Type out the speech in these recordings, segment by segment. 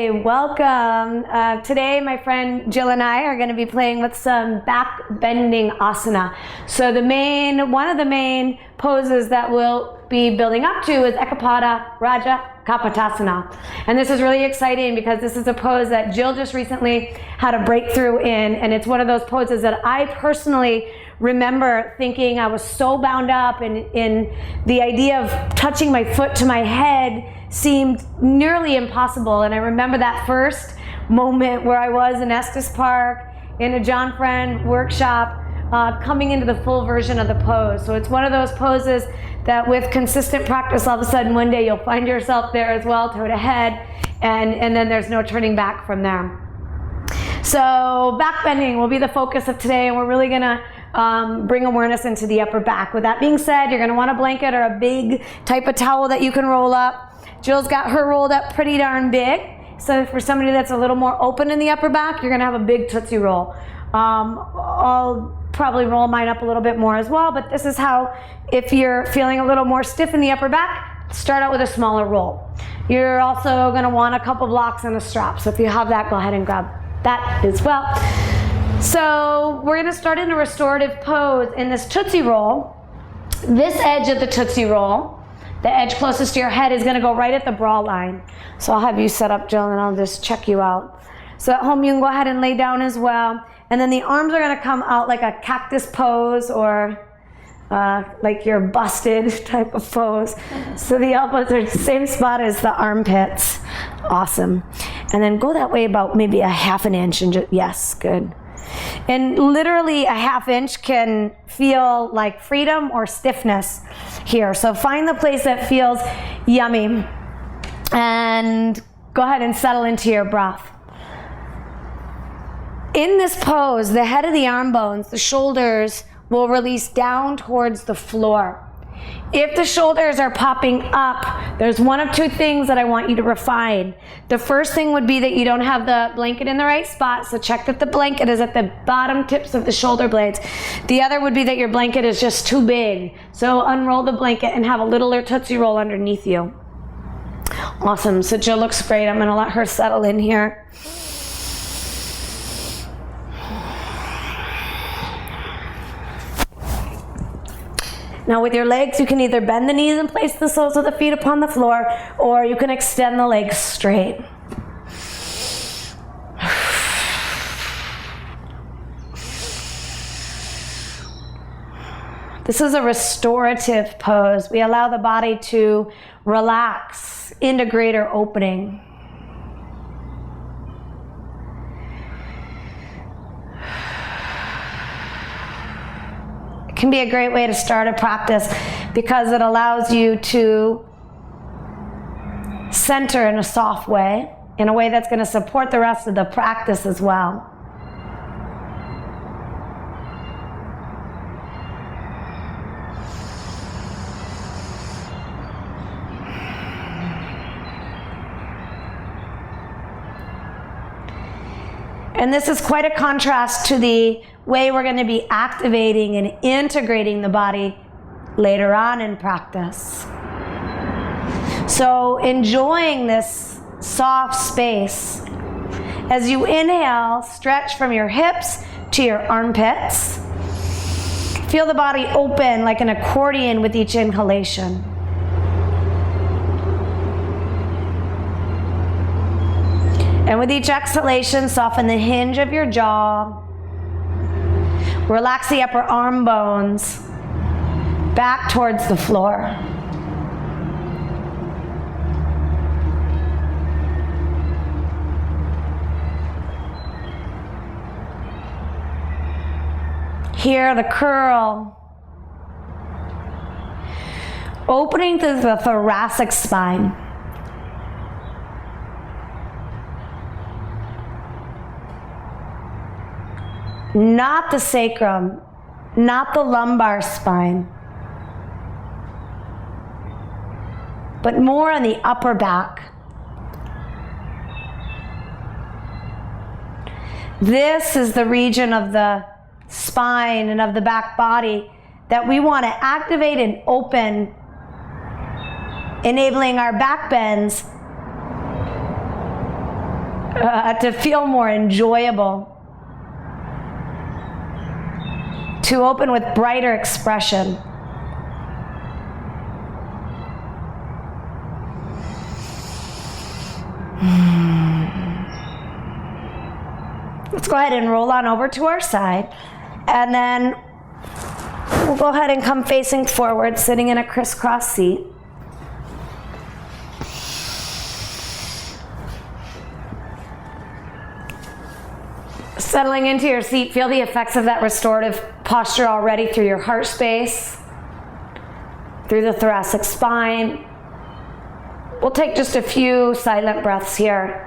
Hey, welcome. Today my friend Jill and I are going to be playing with some back bending asana. So one of the main poses that we'll be building up to is kapotasana. And this is really exciting because this is a pose that Jill just recently had a breakthrough in, and it's one of those poses that I personally remember thinking I was so bound up in the idea of touching my foot to my head seemed nearly impossible. And I remember that first moment where I was in Estes Park in a John Friend workshop, coming into the full version of the pose. So it's one of those poses that with consistent practice, all of a sudden one day you'll find yourself there as well, toe to head, and then there's no turning back from there. So back bending will be the focus of today, and we're really gonna bring awareness into the upper back. With that being said, you're gonna want a blanket or a big type of towel that you can roll up. Jill's got her rolled up pretty darn big. So for somebody that's a little more open in the upper back, you're gonna have a big Tootsie Roll. I'll probably roll mine up a little bit more as well, but this is how, if you're feeling a little more stiff in the upper back, start out with a smaller roll. You're also gonna want a couple blocks and a strap. So if you have that, go ahead and grab that as well. So we're gonna start in a restorative pose in this Tootsie Roll. This edge of the Tootsie Roll, the edge closest to your head, is gonna go right at the bra line. So I'll have you set up, Jill, and I'll just check you out. So at home you can go ahead and lay down as well. And then the arms are gonna come out like a cactus pose, or like you're busted type of pose. So the elbows are the same spot as the armpits. Awesome. And then go that way about maybe a half an inch and just, yes, good. And literally a half inch can feel like freedom or stiffness here. So find the place that feels yummy and go ahead and settle into your breath. In this pose, the head of the arm bones, the shoulders, will release down towards the floor. If the shoulders are popping up, there's one of two things that I want you to refine. The first thing would be that you don't have the blanket in the right spot, so check that the blanket is at the bottom tips of the shoulder blades. The other would be that your blanket is just too big, so unroll the blanket and have a littler Tootsie Roll underneath you. Awesome, so Jill looks great. I'm gonna let her settle in here. Now with your legs, you can either bend the knees and place the soles of the feet upon the floor, or you can extend the legs straight. This is a restorative pose. We allow the body to relax into greater opening. Can be a great way to start a practice because it allows you to center in a soft way, in a way that's going to support the rest of the practice as well. And this is quite a contrast to the way we're going to be activating and integrating the body later on in practice. So enjoying this soft space. As you inhale, stretch from your hips to your armpits. Feel the body open like an accordion with each inhalation. And with each exhalation, soften the hinge of your jaw. Relax the upper arm bones back towards the floor. Here, the curl. Opening through the thoracic spine. Not the sacrum, not the lumbar spine, but more on the upper back. This is the region of the spine and of the back body that we want to activate and open, enabling our back bends to feel more enjoyable, to open with brighter expression. Let's go ahead and roll on over to our side, and then we'll go ahead and come facing forward, sitting in a crisscross seat. Settling into your seat, feel the effects of that restorative posture already through your heart space, through the thoracic spine. We'll take just a few silent breaths here.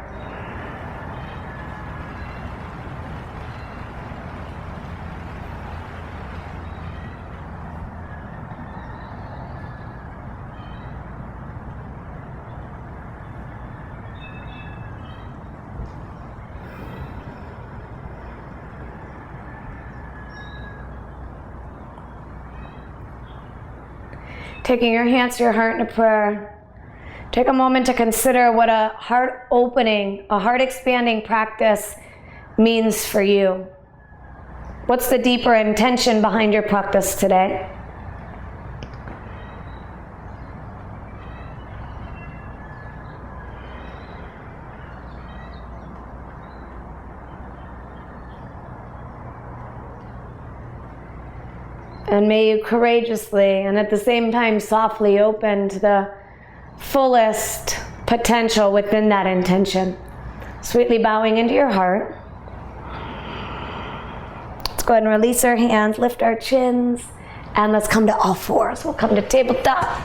Taking your hands to your heart in a prayer. Take a moment to consider what a heart opening, a heart expanding practice means for you. What's the deeper intention behind your practice today? And may you courageously and at the same time softly open to the fullest potential within that intention. Sweetly bowing into your heart. Let's go ahead and release our hands, lift our chins, and let's come to all fours. We'll come to tabletop.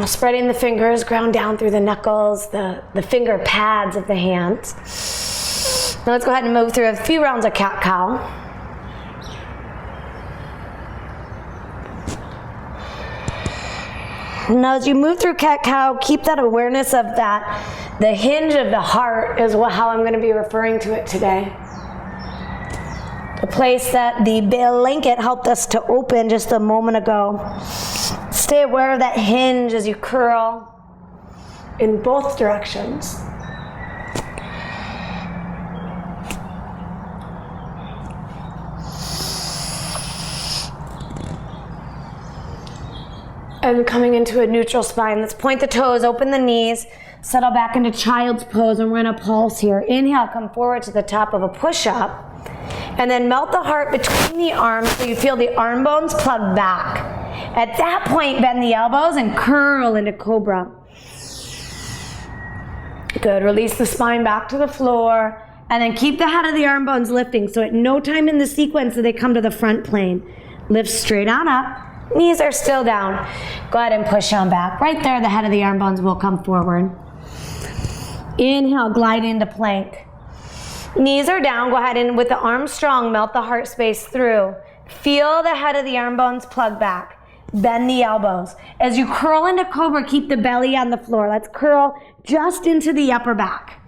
Spreading the fingers, ground down through the knuckles, the finger pads of the hands. Now let's go ahead and move through a few rounds of cat-cow. Now as you move through cat-cow, keep that awareness of that. The hinge of the heart is how I'm going to be referring to it today. The place that the blanket helped us to open just a moment ago. Stay aware of that hinge as you curl in both directions. And coming into a neutral spine, let's point the toes, open the knees, settle back into child's pose, and we're going to pulse here. Inhale, come forward to the top of a push-up, and then melt the heart between the arms so you feel the arm bones plug back. At that point, bend the elbows and curl into cobra. Good, release the spine back to the floor, and then keep the head of the arm bones lifting, so at no time in the sequence do they come to the front plane. Lift straight on up. Knees are still down. Go ahead and push on back. Right there, the head of the arm bones will come forward. Inhale, glide into plank. Knees are down. Go ahead and with the arms strong, melt the heart space through. Feel the head of the arm bones plug back. Bend the elbows. As you curl into cobra, keep the belly on the floor. Let's curl just into the upper back.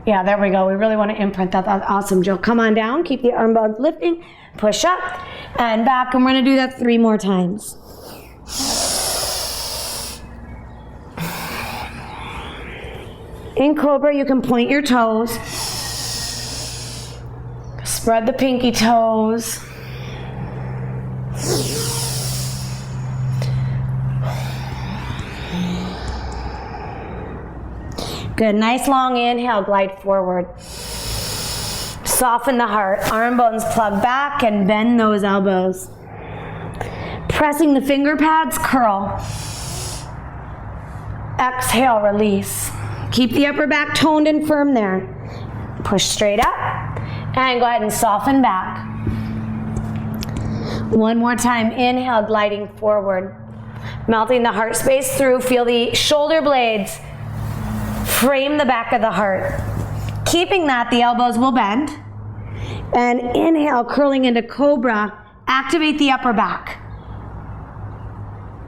Yeah, there we go. We really want to imprint that. That's awesome, Jill. Come on down. Keep the arm bones lifting. Push up and back, and we're going to do that 3 more times. In cobra, you can point your toes. Spread the pinky toes. Good, nice long inhale, glide forward. Soften the heart, arm bones plug back and bend those elbows. Pressing the finger pads, curl. Exhale, release. Keep the upper back toned and firm there. Push straight up and go ahead and soften back. One more time, inhale, gliding forward. Melting the heart space through, feel the shoulder blades frame the back of the heart. Keeping that, the elbows will bend. And inhale, curling into cobra, activate the upper back.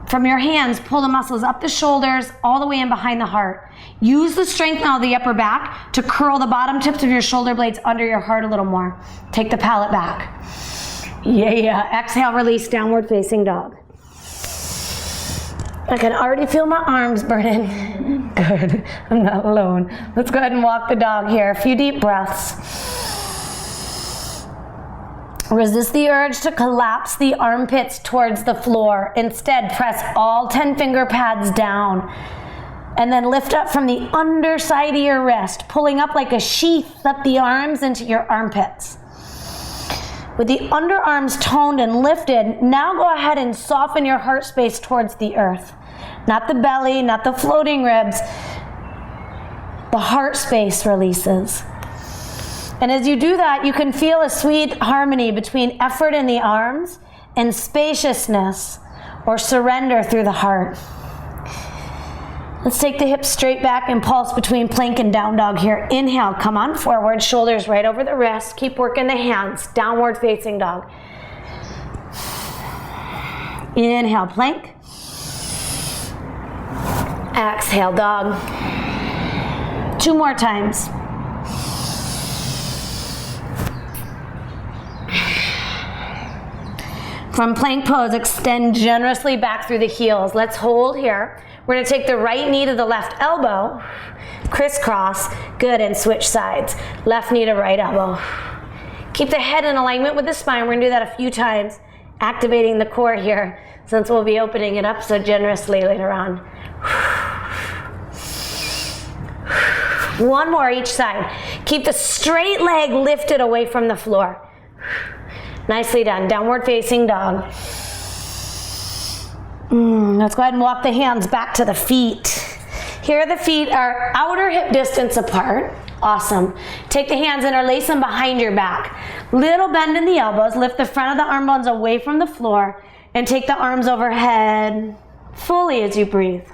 From your hands, pull the muscles up the shoulders, all the way in behind the heart. Use the strength now of the upper back to curl the bottom tips of your shoulder blades under your heart a little more. Take the palate back. Yeah. Exhale, release, downward facing dog. I can already feel my arms burning. Good, I'm not alone. Let's go ahead and walk the dog here. A few deep breaths. Resist the urge to collapse the armpits towards the floor. Instead, press all 10 finger pads down. And then lift up from the underside of your wrist, pulling up like a sheath up the arms into your armpits. With the underarms toned and lifted, now go ahead and soften your heart space towards the earth. Not the belly, not the floating ribs. The heart space releases. And as you do that, you can feel a sweet harmony between effort in the arms and spaciousness or surrender through the heart. Let's take the hips straight back and pulse between plank and down dog here. Inhale, come on forward, shoulders right over the wrist. Keep working the hands, downward facing dog. Inhale, plank. Exhale, dog. 2 more times. From plank pose, extend generously back through the heels. Let's hold here. We're going to take the right knee to the left elbow, crisscross, good, and switch sides. Left knee to right elbow. Keep the head in alignment with the spine. We're going to do that a few times, activating the core here, since we'll be opening it up so generously later on. 1 more each side. Keep the straight leg lifted away from the floor. Nicely done. Downward facing dog. Let's go ahead and walk the hands back to the feet. Here the feet are outer hip distance apart. Awesome. Take the hands, interlace them behind your back. Little bend in the elbows. Lift the front of the arm bones away from the floor and take the arms overhead fully as you breathe.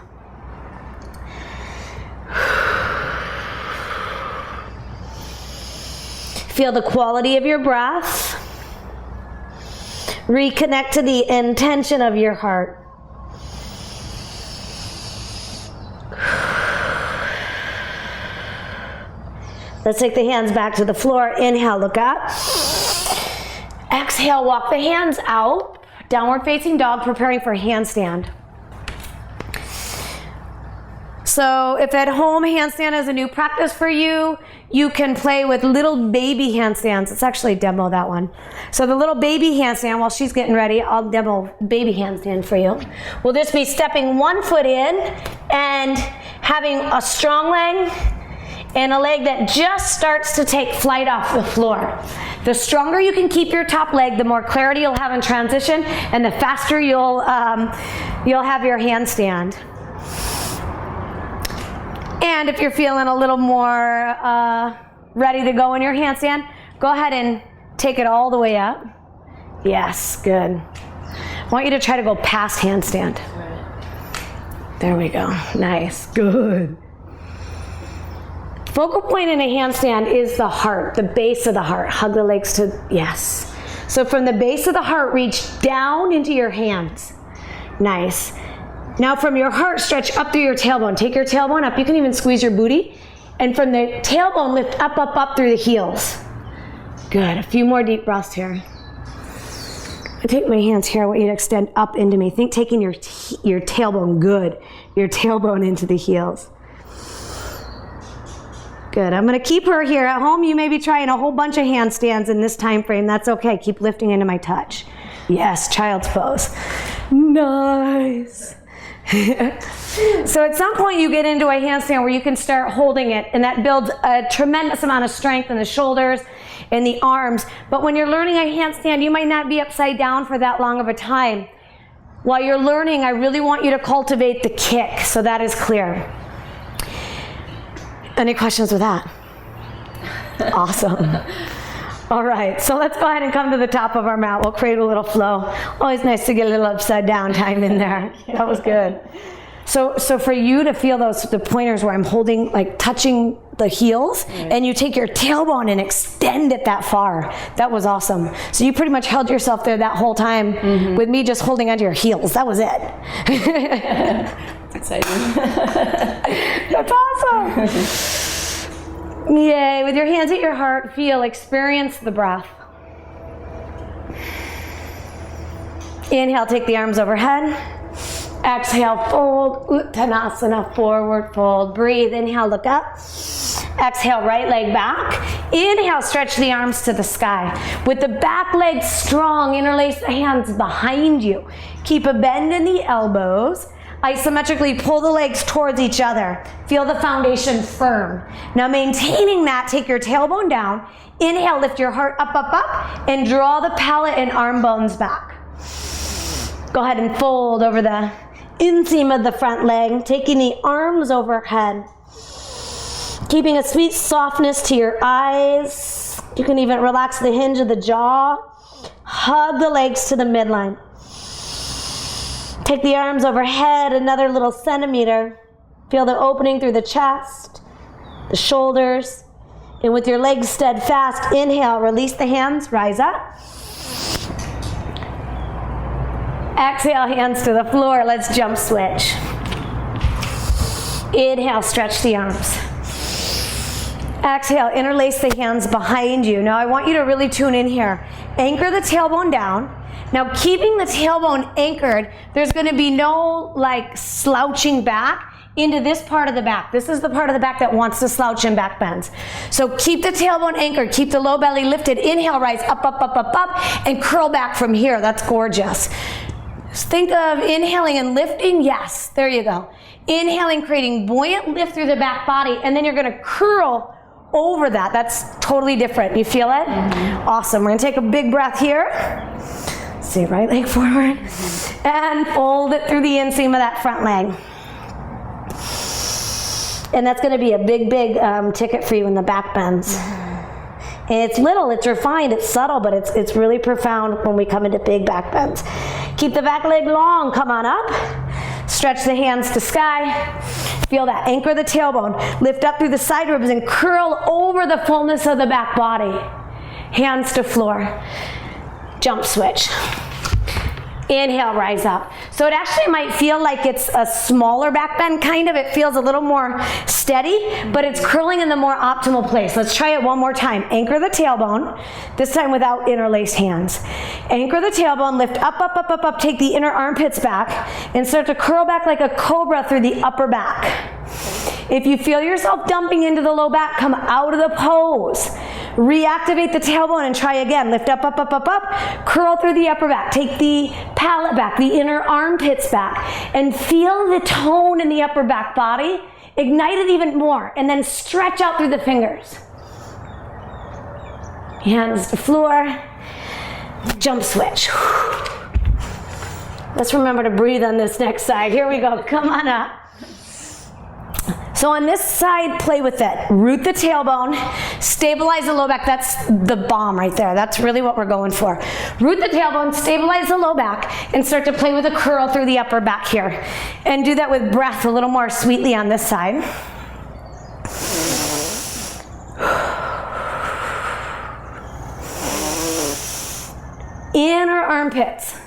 Feel the quality of your breath. Reconnect to the intention of your heart. Let's take the hands back to the floor. Inhale, look up. Exhale, walk the hands out. Downward facing dog, preparing for handstand. So if at home handstand is a new practice for you, you can play with little baby handstands. Let's actually demo that one. So the little baby handstand, while she's getting ready, I'll demo baby handstand for you. We'll just be stepping 1 foot in and having a strong leg and a leg that just starts to take flight off the floor. The stronger you can keep your top leg, the more clarity you'll have in transition, and the faster you'll have your handstand. And if you're feeling a little more ready to go in your handstand, go ahead and take it all the way up. Yes, good. I want you to try to go past handstand. There we go. Nice, good. Focal point in a handstand is the heart, the base of the heart. Hug the legs to, yes. So from the base of the heart, reach down into your hands. Nice. Now from your heart, stretch up through your tailbone. Take your tailbone up. You can even squeeze your booty. And from the tailbone, lift up, up, up through the heels. Good. A few more deep breaths here. I take my hands here. I want you to extend up into me. Think taking your tailbone, good. Your tailbone into the heels. Good. I'm going to keep her here. At home, you may be trying a whole bunch of handstands in this time frame. That's okay. Keep lifting into my touch. Yes, child's pose. Nice. So at some point you get into a handstand where you can start holding it, and that builds a tremendous amount of strength in the shoulders and the arms. But when you're learning a handstand, you might not be upside down for that long of a time. While you're learning, I really want you to cultivate the kick, so that is clear. Any questions with that? Awesome. All right, so let's go ahead and come to the top of our mat. We'll create a little flow. Always nice to get a little upside down time in there. That was good. So for you to feel the pointers where I'm holding, like touching the heels, and you take your tailbone and extend it that far. That was awesome. So you pretty much held yourself there that whole time with me just holding onto your heels. That was it. It's exciting. That's awesome. Yay. With your hands at your heart, feel, experience the breath. Inhale, take the arms overhead. Exhale, fold, uttanasana, forward fold. Breathe, inhale, look up. Exhale, right leg back. Inhale, stretch the arms to the sky. With the back leg strong, interlace the hands behind you. Keep a bend in the elbows. Isometrically pull the legs towards each other. Feel the foundation firm. Now maintaining that, take your tailbone down. Inhale, lift your heart up, up, up, and draw the palate and arm bones back. Go ahead and fold over the inseam of the front leg, taking the arms overhead. Keeping a sweet softness to your eyes. You can even relax the hinge of the jaw. Hug the legs to the midline. Take the arms overhead another little centimeter. Feel the opening through the chest, the shoulders. And with your legs steadfast, inhale, release the hands, rise up. Exhale, hands to the floor. Let's jump switch. Inhale, stretch the arms. Exhale, interlace the hands behind you. Now I want you to really tune in here. Anchor the tailbone down. Now keeping the tailbone anchored, there's going to be no like slouching back into this part of the back. This is the part of the back that wants to slouch and back bends. So keep the tailbone anchored, keep the low belly lifted. Inhale, rise up, up, up, up, up, and curl back from here. That's gorgeous. Just think of inhaling and lifting. Yes, there you go. Inhaling, creating buoyant lift through the back body, and then you're going to curl over that. That's totally different. You feel it? Mm-hmm. Awesome. We're going to take a big breath here. See, right leg forward. And fold it through the inseam of that front leg. And that's going to be a big, big ticket for you in the back bends. And it's little, it's refined, it's subtle, but it's really profound when we come into big back bends. Keep the back leg long, come on up. Stretch the hands to sky. Feel that, anchor the tailbone. Lift up through the side ribs and curl over the fullness of the back body. Hands to floor. Jump switch. Inhale, rise up. So it actually might feel like it's a smaller back bend, kind of. It feels a little more steady, but it's curling in the more optimal place. Let's try it one more time. Anchor the tailbone, this time without interlaced hands. Anchor the tailbone, lift up, up, up, up, up, take the inner armpits back, and start to curl back like a cobra through the upper back. If you feel yourself dumping into the low back, come out of the pose. Reactivate the tailbone and try again. Lift up, up, up, up, up. Curl through the upper back. Take the palate back, the inner armpits back, and feel the tone in the upper back body. Ignite it even more, and then stretch out through the fingers. Hands to floor. Jump switch. Let's remember to breathe on this next side. Here we go. Come on up. So on this side, play with it. Root the tailbone, stabilize the low back. That's the bomb right there. That's really what we're going for. Root the tailbone, stabilize the low back, and start to play with a curl through the upper back here. And do that with breath a little more sweetly on this side. Inner armpits,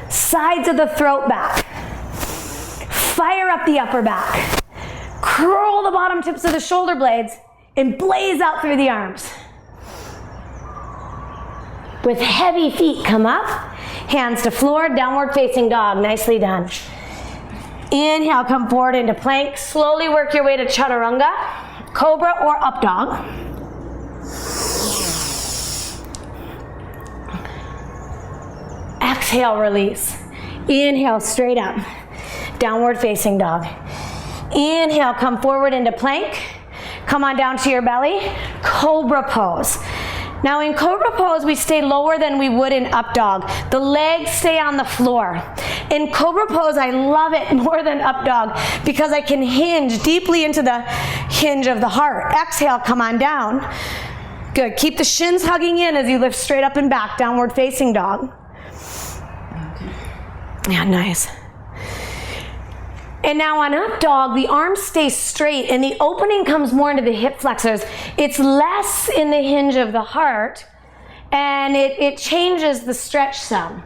sides of the throat back. Fire up the upper back. Curl the bottom tips of the shoulder blades and blaze out through the arms. With heavy feet, come up. Hands to floor, downward facing dog. Nicely done. Inhale, come forward into plank. Slowly work your way to chaturanga, cobra, or up dog. Exhale, release. Inhale, straight up. Downward facing dog. Inhale, come forward into plank. Come on down to your belly. Cobra pose. Now in cobra pose, we stay lower than we would in up dog. The legs stay on the floor. In cobra pose, I love it more than up dog because I can hinge deeply into the hinge of the heart. Exhale, come on down. Good. Keep the shins hugging in as you lift straight up and back. Downward facing dog. Yeah, nice. And now on up dog, the arms stay straight and the opening comes more into the hip flexors. It's less in the hinge of the heart and it changes the stretch some.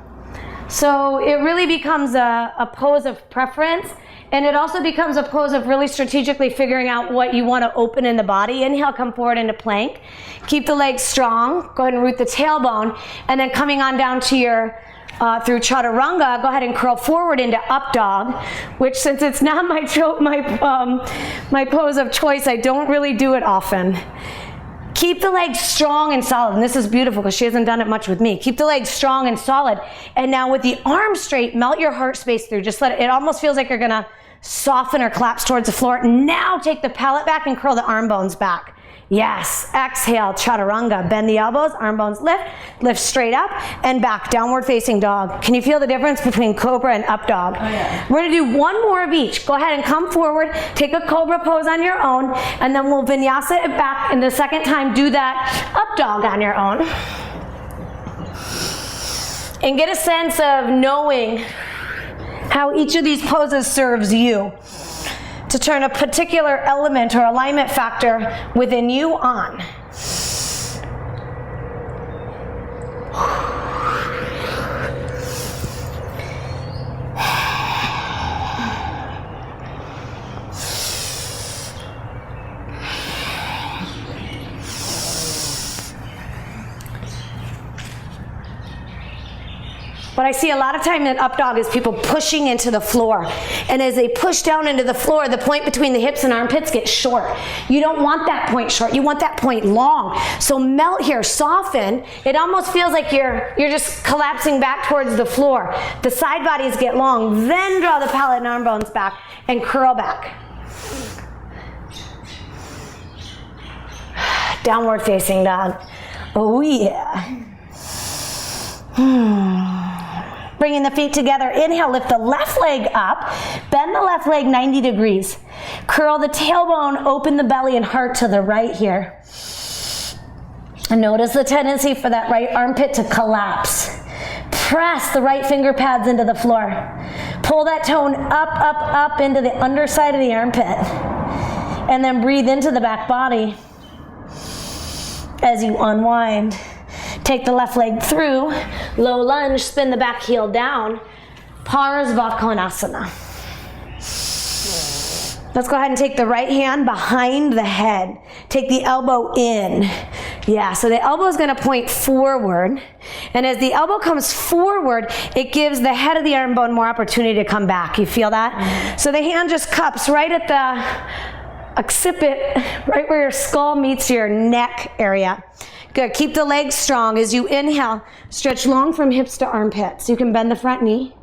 So it really becomes a pose of preference, and it also becomes a pose of really strategically figuring out what you want to open in the body. Inhale, come forward into plank. Keep the legs strong. Go ahead and root the tailbone, and then coming on down to your through chaturanga, go ahead and curl forward into up dog, which since it's not my pose of choice, I don't really do it often. Keep the legs strong and solid, and this is beautiful because she hasn't done it much with me. Keep the legs strong and solid, and now with the arms straight, melt your heart space through. Just let it almost feels like you're gonna soften or collapse towards the floor. Now take the palate back and curl the arm bones back. Yes, exhale, chaturanga, bend the elbows, arm bones lift straight up and back, downward facing dog. Can you feel the difference between cobra and up dog? Oh, yeah. We're gonna do one more of each. Go ahead and come forward, take a cobra pose on your own, and then we'll vinyasa it back, and the second time do that up dog on your own. And get a sense of knowing how each of these poses serves you to turn a particular element or alignment factor within you on. What I see a lot of time in up dog is people pushing into the floor. And as they push down into the floor, the point between the hips and armpits gets short. You don't want that point short. You want that point long. So melt here, soften. It almost feels like you're just collapsing back towards the floor. The side bodies get long. Then draw the palate and arm bones back and curl back. Downward facing dog. Oh yeah. Bringing the feet together, inhale, lift the left leg up, bend the left leg 90 degrees. Curl the tailbone, open the belly and heart to the right here. And notice the tendency for that right armpit to collapse. Press the right finger pads into the floor. Pull that tone up into the underside of the armpit. And then breathe into the back body as you unwind. Take the left leg through, low lunge, spin the back heel down, Parsvakonasana. Let's go ahead and take the right hand behind the head. Take the elbow in. Yeah, so the elbow is gonna point forward. And as the elbow comes forward, it gives the head of the arm bone more opportunity to come back. You feel that? Mm-hmm. So the hand just cups right at the occiput, right where your skull meets your neck area. Good, keep the legs strong. As you inhale, stretch long from hips to armpits. You can bend the front knee.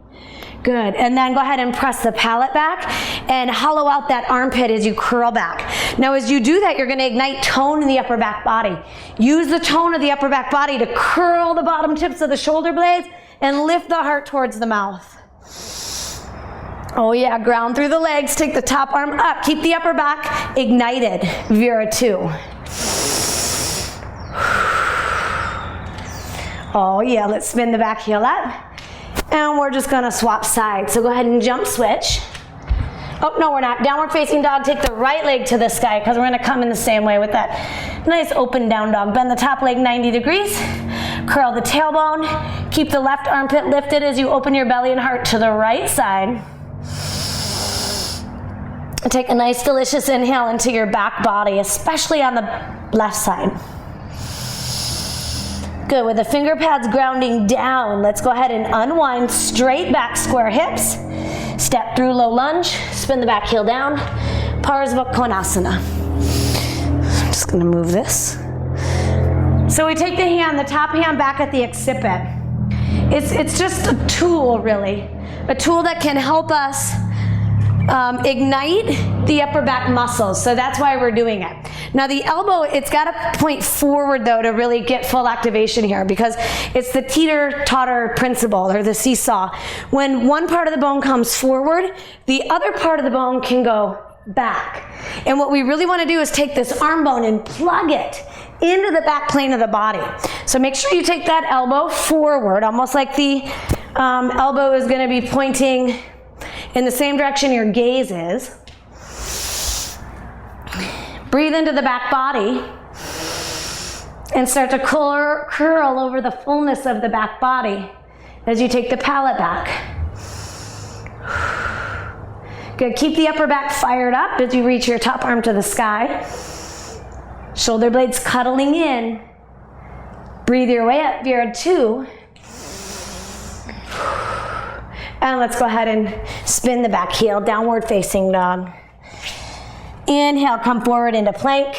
Good, and then go ahead and press the palate back and hollow out that armpit as you curl back. Now as you do that, you're gonna ignite tone in the upper back body. Use the tone of the upper back body to curl the bottom tips of the shoulder blades and lift the heart towards the mouth. Oh yeah, ground through the legs, take the top arm up, keep the upper back ignited, Vira 2. Oh yeah, let's spin the back heel up. And we're just gonna swap sides. So go ahead and jump switch. Oh, no, we're not. Downward facing dog, take the right leg to the sky because we're gonna come in the same way with that nice open down dog. Bend the top leg 90 degrees. Curl the tailbone. Keep the left armpit lifted as you open your belly and heart to the right side. And take a nice delicious inhale into your back body, especially on the left side. Good, with the finger pads grounding down, let's go ahead and unwind, straight back, square hips. Step through low lunge, spin the back heel down, Parsvakonasana. I'm just gonna move this. So we take the hand, the top hand back at the occiput. It's just a tool, really. A tool that can help us ignite the upper back muscles. So that's why we're doing it. Now the elbow, it's got to point forward though to really get full activation here because it's the teeter-totter principle or the seesaw. When one part of the bone comes forward, the other part of the bone can go back. And what we really want to do is take this arm bone and plug it into the back plane of the body. So make sure you take that elbow forward, almost like the elbow is going to be pointing in the same direction your gaze is. Breathe into the back body and start to curl over the fullness of the back body as you take the palate back. Good, keep the upper back fired up as you reach your top arm to the sky. Shoulder blades cuddling in. Breathe your way up, Vira 2. And let's go ahead and spin the back heel, downward facing dog. Inhale, come forward into plank.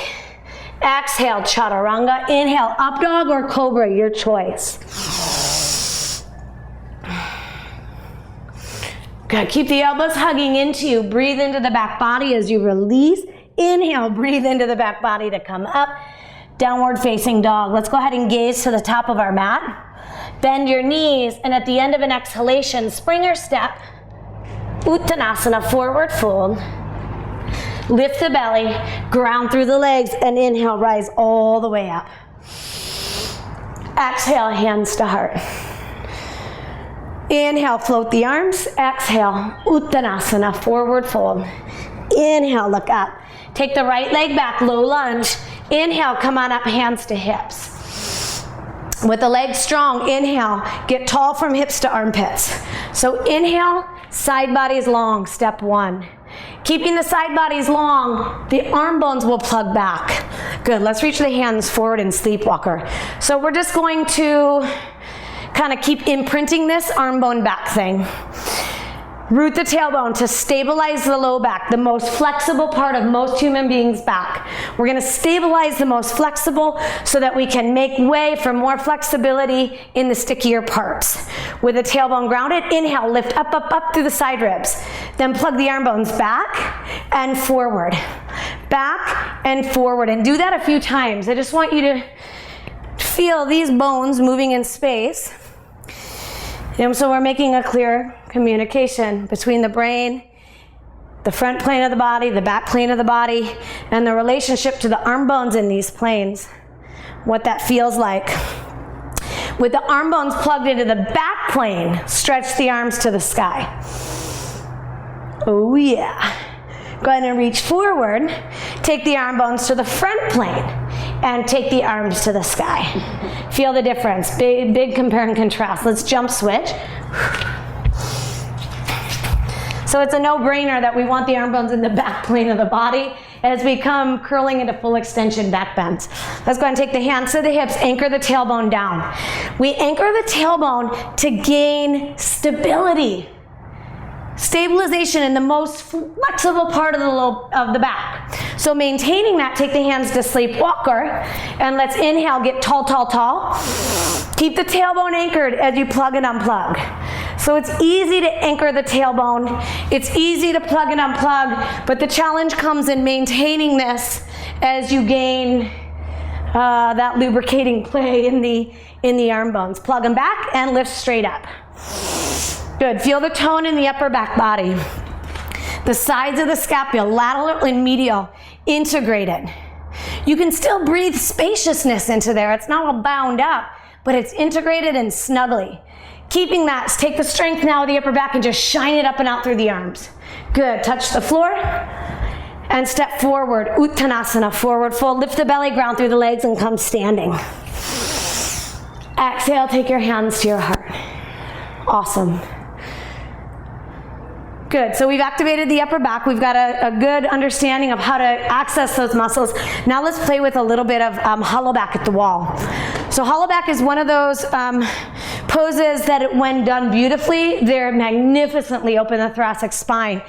Exhale, chaturanga. Inhale, up dog or cobra, your choice. Good, keep the elbows hugging into you. Breathe into the back body as you release. Inhale, breathe into the back body to come up. Downward facing dog. Let's go ahead and gaze to the top of our mat. Bend your knees, and at the end of an exhalation, springer step. Uttanasana, forward fold. Lift the belly, ground through the legs, and inhale, rise all the way up. Exhale, hands to heart. Inhale, float the arms. Exhale, Uttanasana, forward fold. Inhale, look up. Take the right leg back, low lunge. Inhale, come on up, hands to hips. With the legs strong, inhale, get tall from hips to armpits. So inhale, side bodies long, step one. Keeping the side bodies long, the arm bones will plug back. Good, let's reach the hands forward in sleepwalker. So we're just going to kind of keep imprinting this arm bone back thing. Root the tailbone to stabilize the low back, the most flexible part of most human beings' back. We're going to stabilize the most flexible so that we can make way for more flexibility in the stickier parts. With the tailbone grounded, inhale, lift up, up, up through the side ribs. Then plug the arm bones back and forward. Back and forward. And do that a few times. I just want you to feel these bones moving in space. And so we're making a clear communication between the brain, the front plane of the body, the back plane of the body, and the relationship to the arm bones in these planes, what that feels like. With the arm bones plugged into the back plane, stretch the arms to the sky. Oh yeah. Go ahead and reach forward, take the arm bones to the front plane, and take the arms to the sky. Feel the difference, big compare and contrast. Let's jump switch. So it's a no-brainer that we want the arm bones in the back plane of the body as we come curling into full extension back bends. Let's go ahead and take the hands to the hips, anchor the tailbone down. We anchor the tailbone to gain stability. Stabilization in the most flexible part of the back. So maintaining that, take the hands to sleepwalker, and let's inhale, get tall, tall, tall. Keep the tailbone anchored as you plug and unplug. So it's easy to anchor the tailbone. It's easy to plug and unplug, but the challenge comes in maintaining this as you gain that lubricating play in the arm bones. Plug them back and lift straight up. Good, feel the tone in the upper back body. The sides of the scapula, lateral and medial, integrated. You can still breathe spaciousness into there. It's not all bound up, but it's integrated and snugly. Keeping that, take the strength now of the upper back and just shine it up and out through the arms. Good, touch the floor and step forward. Uttanasana, forward fold. Lift the belly, ground through the legs and come standing. Exhale, take your hands to your heart. Awesome. Good, so we've activated the upper back. We've got a good understanding of how to access those muscles. Now let's play with a little bit of hollowback at the wall. So hollowback is one of those poses that when done beautifully, they're magnificently open the thoracic spine.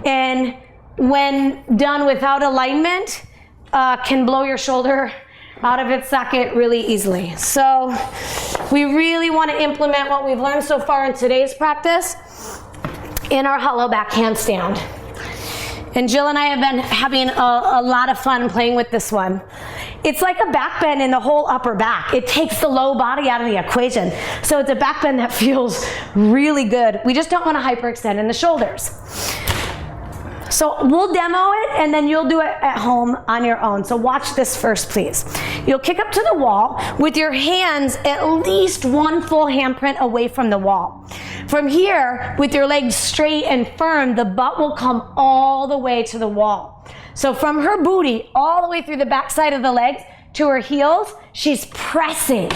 And when done without alignment, can blow your shoulder out of its socket really easily. So we really want to implement what we've learned so far in today's practice in our hollowback handstand. And Jill and I have been having a lot of fun playing with this one. It's like a back bend in the whole upper back. It takes the low body out of the equation. So it's a back bend that feels really good. We just don't want to hyperextend in the shoulders. So we'll demo it and then you'll do it at home on your own. So watch this first, please. You'll kick up to the wall with your hands at least one full handprint away from the wall. From here, with your legs straight and firm, the butt will come all the way to the wall. So from her booty all the way through the back side of the legs to her heels, she's pressing,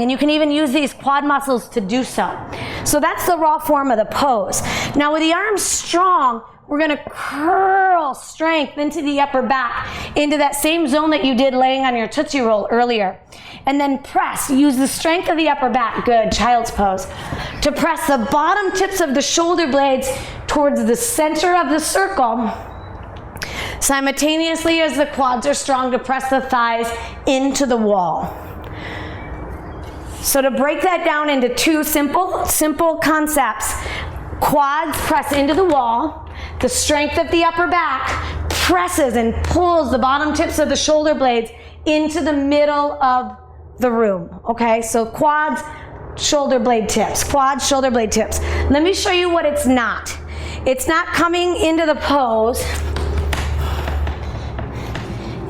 and you can even use these quad muscles to do so. So that's the raw form of the pose. Now with the arms strong, we're going to curl strength into the upper back, into that same zone that you did laying on your Tootsie Roll earlier. And then press. Use the strength of the upper back. Good. Child's pose. to press the bottom tips of the shoulder blades towards the center of the circle, simultaneously as the quads are strong to press the thighs into the wall. So to break that down into two simple concepts, quads press into the wall, the strength of the upper back presses and pulls the bottom tips of the shoulder blades into the middle of the room, okay? So quads, shoulder blade tips, quads, shoulder blade tips. Let me show you what it's not. It's not coming into the pose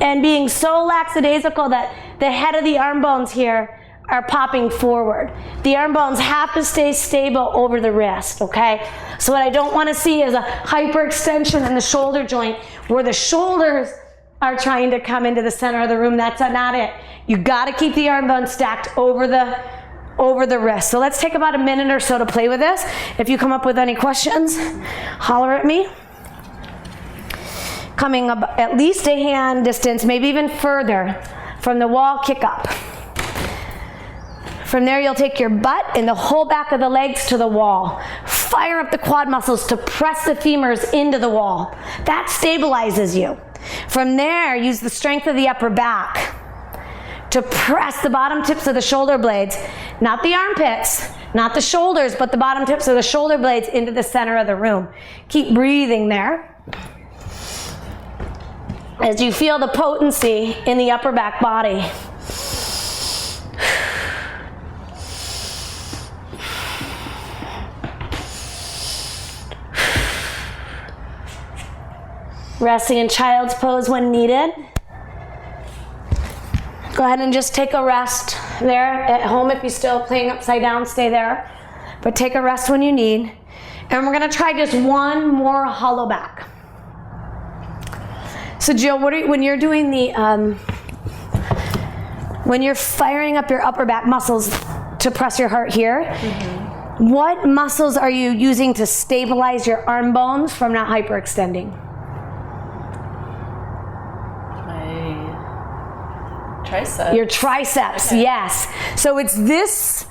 and being so lackadaisical that the head of the arm bones here are popping forward. The arm bones have to stay stable over the wrist, okay? So what I don't want to see is a hyperextension in the shoulder joint where the shoulders are trying to come into the center of the room. That's not it. You got to keep the arm bones stacked over the wrist. So let's take about a minute or so to play with this. If you come up with any questions, holler at me. Coming up at least a hand distance, maybe even further from the wall, kick up. From there, you'll take your butt and the whole back of the legs to the wall. Fire up the quad muscles to press the femurs into the wall. That stabilizes you. From there, use the strength of the upper back to press the bottom tips of the shoulder blades, not the armpits, not the shoulders, but the bottom tips of the shoulder blades into the center of the room. Keep breathing there. As you feel the potency in the upper back body. Resting in child's pose when needed. Go ahead and just take a rest there. At home, if you're still playing upside down, stay there. But take a rest when you need. And we're gonna try just one more hollow back. So Jill, when you're doing the, when you're firing up your upper back muscles to press your heart here, what muscles are you using to stabilize your arm bones from not hyperextending? Triceps. Your triceps, okay. Yes. So it's this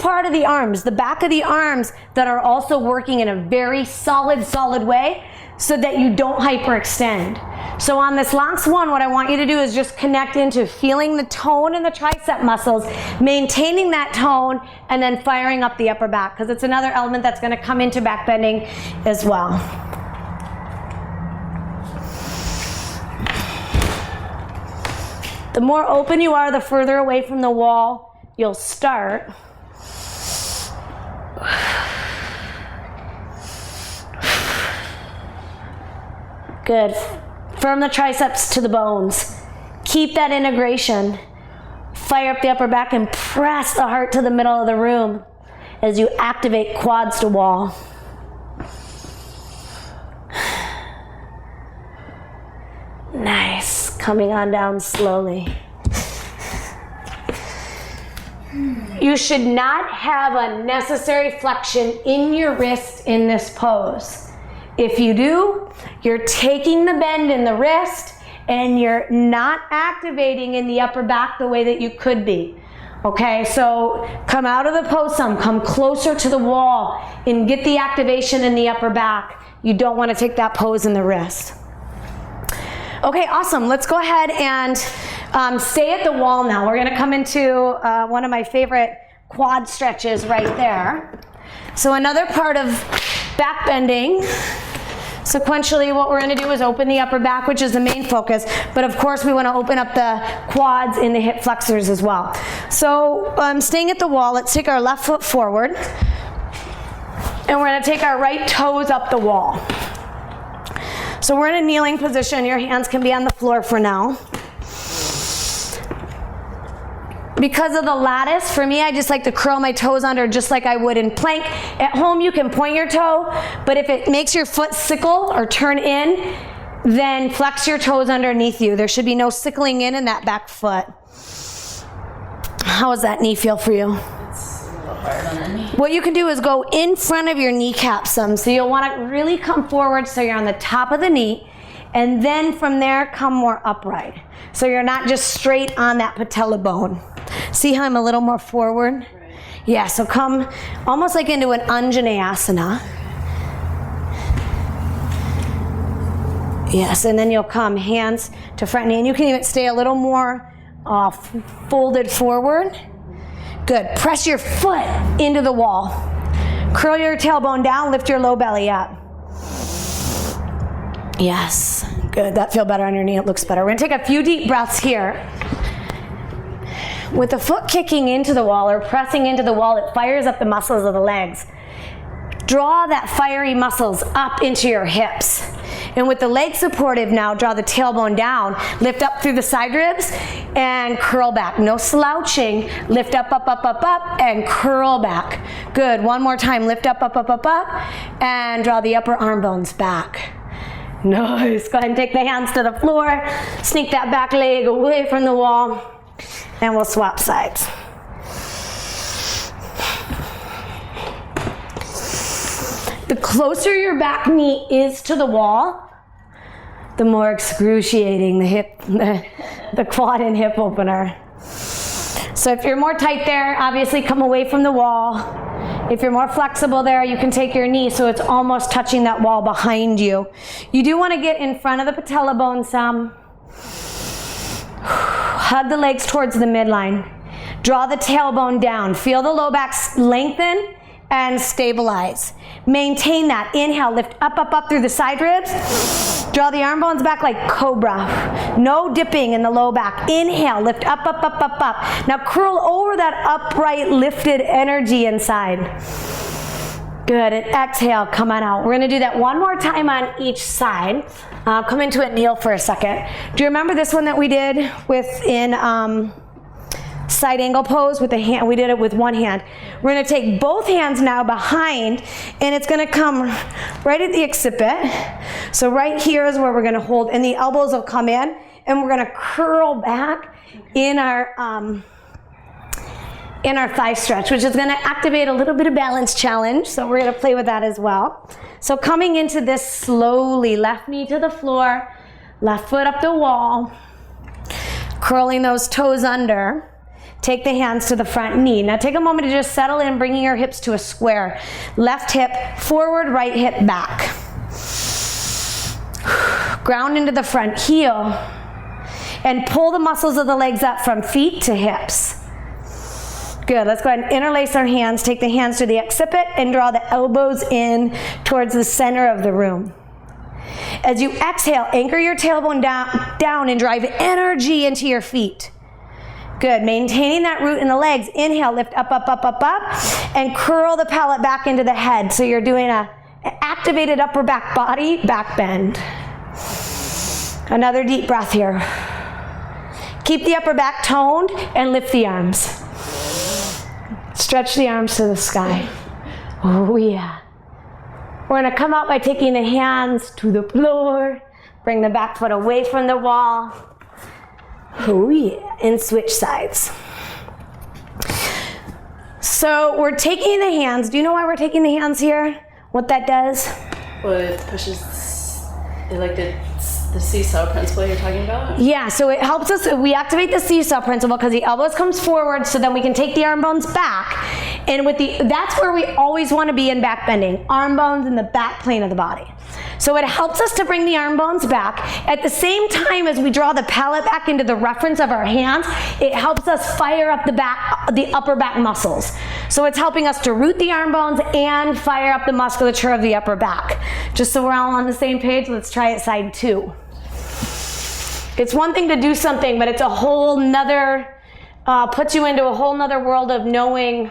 part of the arms, the back of the arms, that are also working in a very solid way so that you don't hyperextend. So on this last one, what I want you to do is just connect into feeling the tone in the tricep muscles, maintaining that tone, and then firing up the upper back, because it's another element that's going to come into back bending as well. The more open you are, the further away from the wall you'll start. Good. Firm the triceps to the bones. Keep that integration. Fire up the upper back and press the heart to the middle of the room as you activate quads to wall. Nice. Coming on down slowly. You should not have unnecessary flexion in your wrist in this pose. If you do, you're taking the bend in the wrist and you're not activating in the upper back the way that you could be. Okay, so come out of the pose some, come closer to the wall and get the activation in the upper back. You don't want to take that pose in the wrist. Okay, awesome. Let's go ahead and stay at the wall now. We're going to come into one of my favorite quad stretches right there. So another part of back bending, sequentially what we're going to do is open the upper back, which is the main focus, but of course we want to open up the quads in the hip flexors as well. So staying at the wall, let's take our left foot forward and we're going to take our right toes up the wall. So we're in a kneeling position. Your hands can be on the floor for now. Because of the lattice, for me, I just like to curl my toes under just like I would in plank. At home, you can point your toe, but if it makes your foot sickle or turn in, then flex your toes underneath you. There should be no sickling in that back foot. How does that knee feel for you? It's a little hard on the knee. What you can do is go in front of your kneecap some. So you'll want to really come forward so you're on the top of the knee, and then from there, come more upright. So you're not just straight on that patella bone. See how I'm a little more forward? Right. Yeah, so come almost like into an asana. Yes, and then you'll come hands to front knee, and you can even stay a little more folded forward. Good. Press your foot into the wall. Curl your tailbone down, lift your low belly up. Yes. Good. That feel better on your knee. It looks better. We're going to take a few deep breaths here. With the foot kicking into the wall or pressing into the wall, it fires up the muscles of the legs. Draw that fiery muscles up into your hips. And with the leg supportive now, draw the tailbone down, lift up through the side ribs, and curl back. No slouching. Lift up, up, up, up, up, and curl back. Good. One more time. Lift up, up, up, up, up, and draw the upper arm bones back. Nice. Go ahead and take the hands to the floor. Sneak that back leg away from the wall, and we'll swap sides. The closer your back knee is to the wall, the more excruciating the quad and hip opener. So if you're more tight there, obviously come away from the wall. If you're more flexible there, you can take your knee so it's almost touching that wall behind you. You do want to get in front of the patella bone some. Hug the legs towards the midline. Draw the tailbone down. Feel the low back lengthen and stabilize. Maintain that. Inhale, lift up, up, up through the side ribs. Draw the arm bones back like cobra. No dipping in the low back. Inhale, lift up, up, up, up, up. Now curl over that upright, lifted energy inside. Good, and exhale, come on out. We're gonna do that one more time on each side. Come into it, kneel for a second. Do you remember this one that we did in side angle pose with the hand? We did it with one hand. We're going to take both hands now behind, and it's going to come right at the occiput. So right here is where we're going to hold, and the elbows will come in, and we're going to curl back in our thigh stretch, which is going to activate a little bit of balance challenge. So we're going to play with that as well. So coming into this slowly, left knee to the floor, left foot up the wall, curling those toes under. Take the hands to the front knee. Now take a moment to just settle in, bringing your hips to a square. Left hip forward, right hip back. Ground into the front heel. And pull the muscles of the legs up from feet to hips. Good. Let's go ahead and interlace our hands. Take the hands to the occiput and draw the elbows in towards the center of the room. As you exhale, anchor your tailbone down and drive energy into your feet. Good. Maintaining that root in the legs. Inhale, lift up, up, up, up, up, and curl the palate back into the head. So you're doing an activated upper back body, back bend. Another deep breath here. Keep the upper back toned and lift the arms. Stretch the arms to the sky. Oh yeah. We're going to come out by taking the hands to the floor. Bring the back foot away from the wall. Oh yeah, and switch sides. So we're taking the hands. Do you know why we're taking the hands here? What that does? Well, it pushes, like the seesaw principle you're talking about? Yeah, so it helps us, we activate the seesaw principle because the elbows comes forward, so then we can take the arm bones back. And that's where we always want to be in back bending, arm bones in the back plane of the body. So it helps us to bring the arm bones back. At the same time as we draw the palate back into the reference of our hands, it helps us fire up the upper back muscles. So it's helping us to root the arm bones and fire up the musculature of the upper back. Just so we're all on the same page, let's try it side two. It's one thing to do something, but it's a whole nother, puts you into a whole nother world of knowing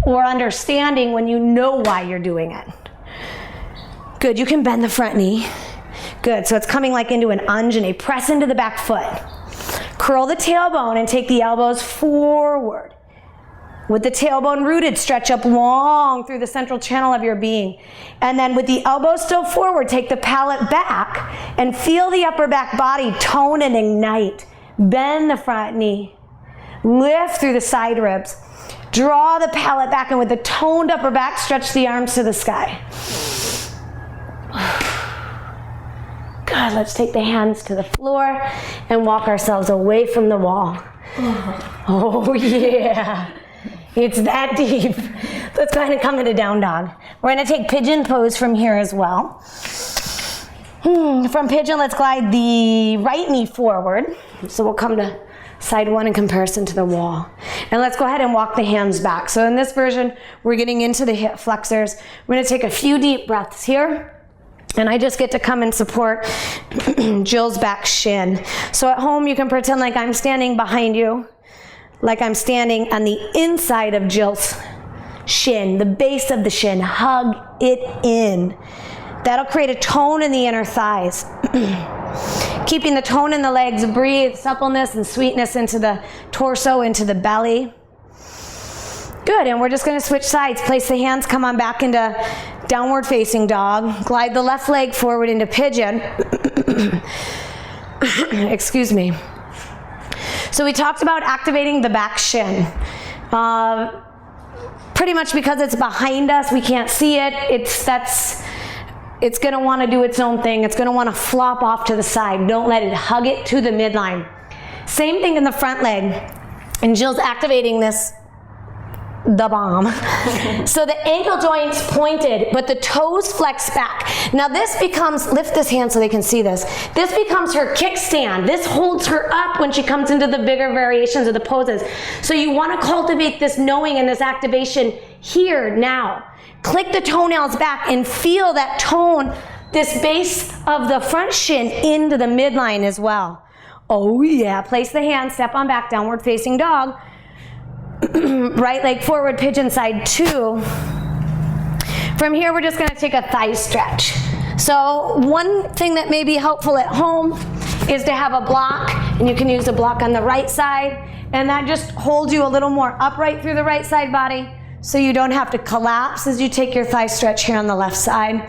or understanding when you know why you're doing it. Good, you can bend the front knee. Good, so it's coming like into an ujjayi. Press into the back foot. Curl the tailbone and take the elbows forward. With the tailbone rooted, stretch up long through the central channel of your being. And then with the elbows still forward, take the palate back and feel the upper back body tone and ignite. Bend the front knee. Lift through the side ribs. Draw the palate back, and with the toned upper back, stretch the arms to the sky. Good, let's take the hands to the floor and walk ourselves away from the wall. Oh yeah. It's that deep. Let's go ahead and come into down dog. We're gonna take pigeon pose from here as well. From pigeon, let's glide the right knee forward. So we'll come to side one in comparison to the wall. And let's go ahead and walk the hands back. So in this version, we're getting into the hip flexors. We're gonna take a few deep breaths here. And I just get to come and support Jill's back shin. So at home, you can pretend like I'm standing behind you, like I'm standing on the inside of Jill's shin, the base of the shin. Hug it in. That'll create a tone in the inner thighs. Keeping the tone in the legs, breathe suppleness and sweetness into the torso, into the belly. Good, and we're just gonna switch sides. Place the hands, come on back into downward facing dog. Glide the left leg forward into pigeon. Excuse me. So we talked about activating the back shin. Pretty much because it's behind us, we can't see it. It's gonna wanna do its own thing. It's gonna wanna flop off to the side. Don't let it hug it to the midline. Same thing in the front leg. And Jill's activating this, the bomb. So the ankle joint's pointed, but the toes flex back. Now this becomes, lift this hand so they can see this. This becomes her kickstand. This holds her up when she comes into the bigger variations of the poses. So you wanna cultivate this knowing and this activation here, now. Click the toenails back and feel that tone, this base of the front shin into the midline as well. Oh yeah, place the hand, step on back, downward facing dog. Right leg forward, pigeon side 2. From here, we're just gonna take a thigh stretch. So one thing that may be helpful at home is to have a block, and you can use a block on the right side, and that just holds you a little more upright through the right side body, so you don't have to collapse as you take your thigh stretch here on the left side.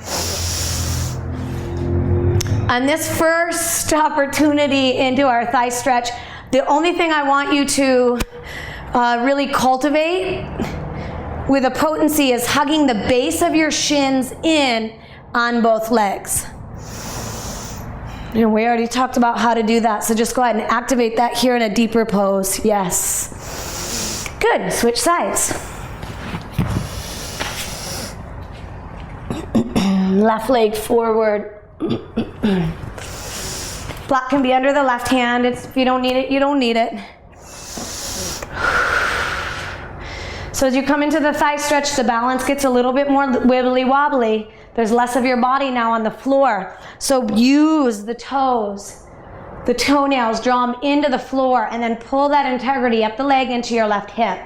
On this first opportunity into our thigh stretch, the only thing I want you to really cultivate with a potency is hugging the base of your shins in on both legs. And we already talked about how to do that, so just go ahead and activate that here in a deeper pose. Yes. Good. Switch sides. Left leg forward. Block can be under the left hand. If you don't need it, you don't need it. So as you come into the thigh stretch, the balance gets a little bit more wibbly wobbly. There's less of your body now on the floor. So use the toes, the toenails, draw them into the floor, and then pull that integrity up the leg into your left hip.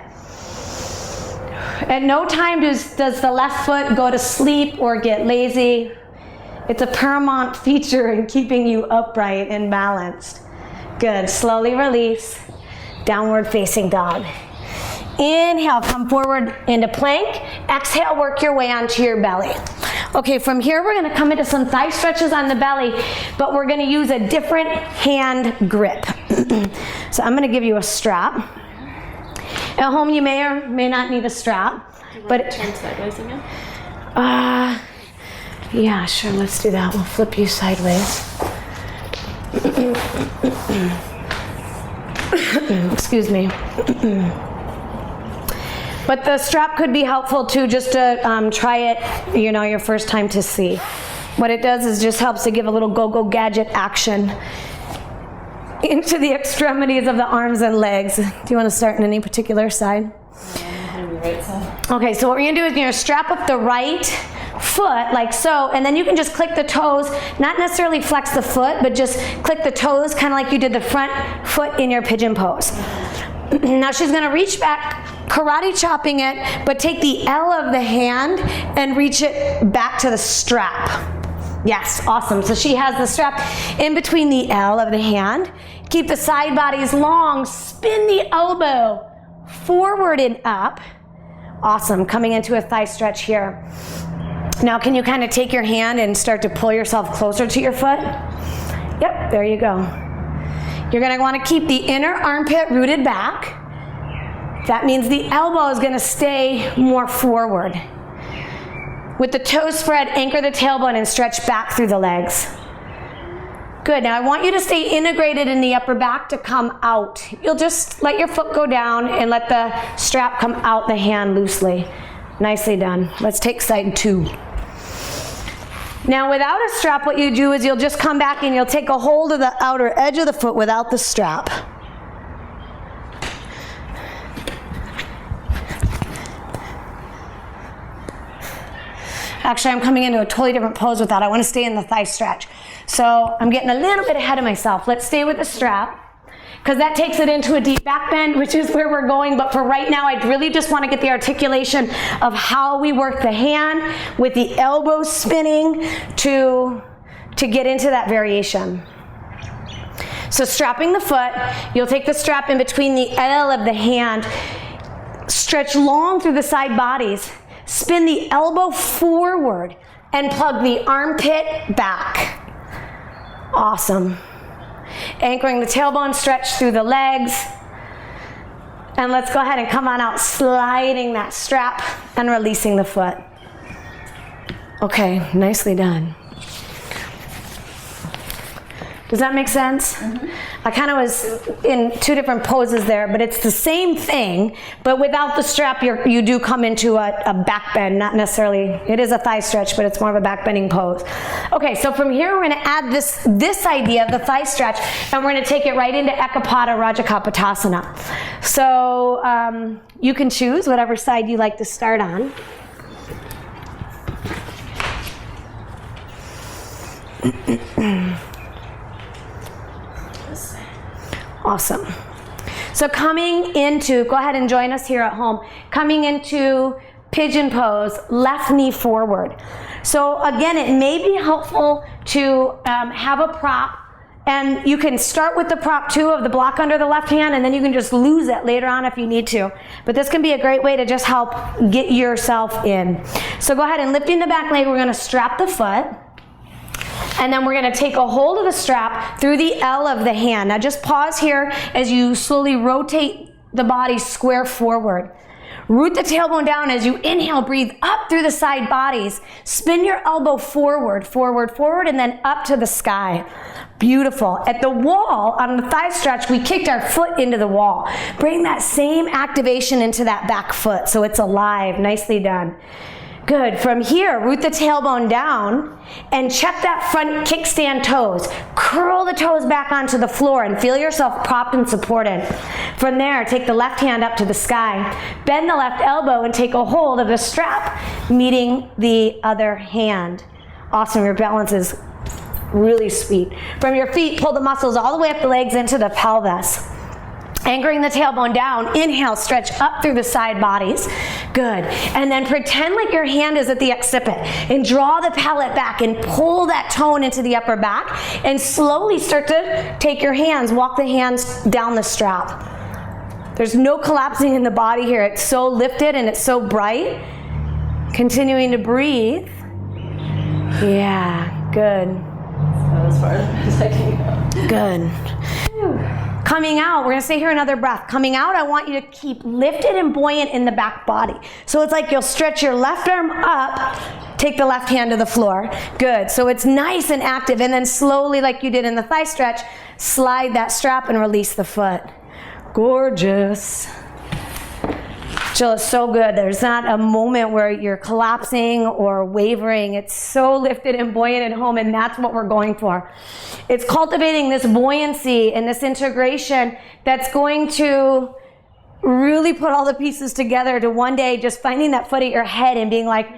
At no time does the left foot go to sleep or get lazy. It's a paramount feature in keeping you upright and balanced. Good. Slowly release. Downward facing dog. Inhale, come forward into plank. Exhale, work your way onto your belly. Okay, from here we're gonna come into some thigh stretches on the belly, but we're gonna use a different hand grip. So I'm gonna give you a strap. At home you may or may not need a strap. Do you want to turn sideways again? Yeah, sure, let's do that. We'll flip you sideways. Excuse me. But the strap could be helpful too, just to try it, your first time to see. What it does is just helps to give a little go-go gadget action into the extremities of the arms and legs. Do you want to start in any particular side? On the right side. Okay, so what we're gonna do is you're gonna strap up the right foot like so, and then you can just click the toes, not necessarily flex the foot, but just click the toes kind of like you did the front foot in your pigeon pose. Now she's gonna reach back, karate chopping it, but take the L of the hand and reach it back to the strap. Yes, awesome. So she has the strap in between the L of the hand. Keep the side bodies long, spin the elbow forward and up. Awesome, coming into a thigh stretch here. Now can you kind of take your hand and start to pull yourself closer to your foot? Yep, there you go. You're gonna wanna keep the inner armpit rooted back. That means the elbow is gonna stay more forward. With the toes spread, anchor the tailbone and stretch back through the legs. Good. Now I want you to stay integrated in the upper back to come out. You'll just let your foot go down and let the strap come out the hand loosely. Nicely done. Let's take side 2. Now without a strap, what you do is you'll just come back and you'll take a hold of the outer edge of the foot without the strap. Actually, I'm coming into a totally different pose with that. I want to stay in the thigh stretch. So I'm getting a little bit ahead of myself. Let's stay with the strap, because that takes it into a deep back bend, which is where we're going. But for right now, I really just want to get the articulation of how we work the hand with the elbows spinning to get into that variation. So strapping the foot, you'll take the strap in between the L of the hand, stretch long through the side bodies, spin the elbow forward, and plug the armpit back. Awesome. Anchoring the tailbone, stretch through the legs. And let's go ahead and come on out, sliding that strap and releasing the foot. Okay, nicely done. Does that make sense? I kind of was in 2 different poses there, but it's the same thing, but without the strap, you do come into a back bend, not necessarily, it is a thigh stretch, but it's more of a back bending pose. Okay, so from here, we're gonna add this idea of the thigh stretch, and we're gonna take it right into Ekapada Raja Kapotasana. So you can choose whatever side you like to start on. Awesome. So coming into, go ahead and join us here at home, coming into pigeon pose, left knee forward. So again, it may be helpful to have a prop, and you can start with the prop too of the block under the left hand, and then you can just lose it later on if you need to. But this can be a great way to just help get yourself in. So go ahead and lifting the back leg, we're gonna strap the foot. And then we're gonna take a hold of the strap through the L of the hand. Now just pause here as you slowly rotate the body square forward. Root the tailbone down as you inhale, breathe up through the side bodies. Spin your elbow forward, forward, forward, and then up to the sky. Beautiful. At the wall, on the thigh stretch, we kicked our foot into the wall. Bring that same activation into that back foot so it's alive. Nicely done. Good. From here, root the tailbone down and check that front kickstand toes. Curl the toes back onto the floor and feel yourself propped and supported. From there, take the left hand up to the sky. Bend the left elbow and take a hold of the strap, meeting the other hand. Awesome. Your balance is really sweet. From your feet, pull the muscles all the way up the legs into the pelvis. Anchoring the tailbone down, inhale, stretch up through the side bodies. Good. And then pretend like your hand is at the occiput and draw the palate back and pull that tone into the upper back, and slowly start to take your hands, walk the hands down the strap. There's no collapsing in the body here. It's so lifted and it's so bright. Continuing to breathe. Yeah, good. As far as I can go. Good. Coming out, we're gonna stay here another breath. Coming out, I want you to keep lifted and buoyant in the back body. So it's like you'll stretch your left arm up, take the left hand to the floor. Good, so it's nice and active, and then slowly, like you did in the thigh stretch, slide that strap and release the foot. Gorgeous. Jill, it's so good. There's not a moment where you're collapsing or wavering. It's so lifted and buoyant at home, and that's what we're going for. It's cultivating this buoyancy and this integration that's going to really put all the pieces together to one day just finding that foot at your head and being like,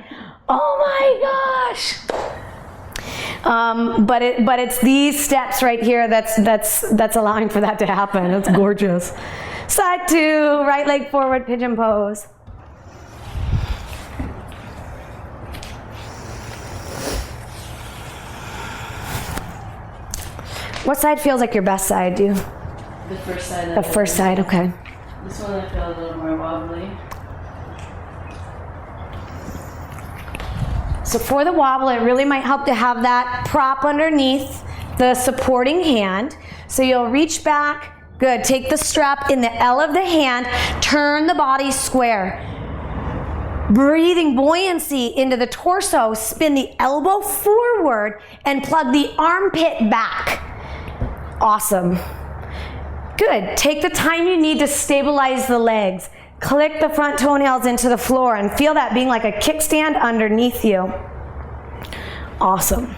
oh my gosh. But it's these steps right here that's allowing for that to happen. It's gorgeous. Side 2, right leg forward, pigeon pose. What side feels like your best side? The first side. The first side, okay. This one I feel a little more wobbly. So for the wobble, it really might help to have that prop underneath the supporting hand. So you'll reach back. Good. Take the strap in the L of the hand. Turn the body square. Breathing buoyancy into the torso. Spin the elbow forward and plug the armpit back. Awesome. Good. Take the time you need to stabilize the legs. Click the front toenails into the floor and feel that being like a kickstand underneath you. Awesome.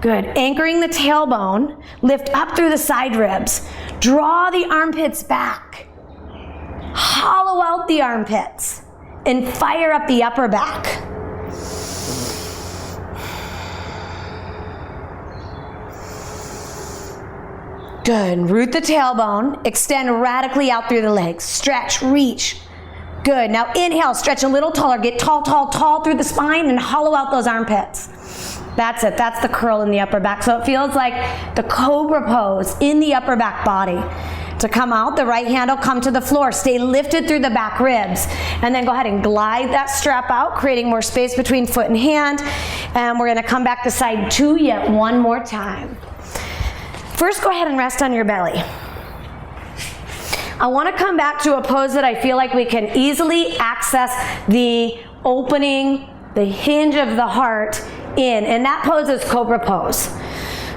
Good. Anchoring the tailbone, lift up through the side ribs. Draw the armpits back. Hollow out the armpits and fire up the upper back. Good. Root the tailbone. Extend radically out through the legs. Stretch, reach. Good. Now inhale, stretch a little taller. Get tall, tall, tall through the spine and hollow out those armpits. That's it. That's the curl in the upper back. So it feels like the cobra pose in the upper back body. To come out, the right hand will come to the floor. Stay lifted through the back ribs. And then go ahead and glide that strap out, creating more space between foot and hand. And we're going to come back to side 2 yet one more time. First, go ahead and rest on your belly. I want to come back to a pose that I feel like we can easily access the opening, the hinge of the heart in, and that pose is cobra pose.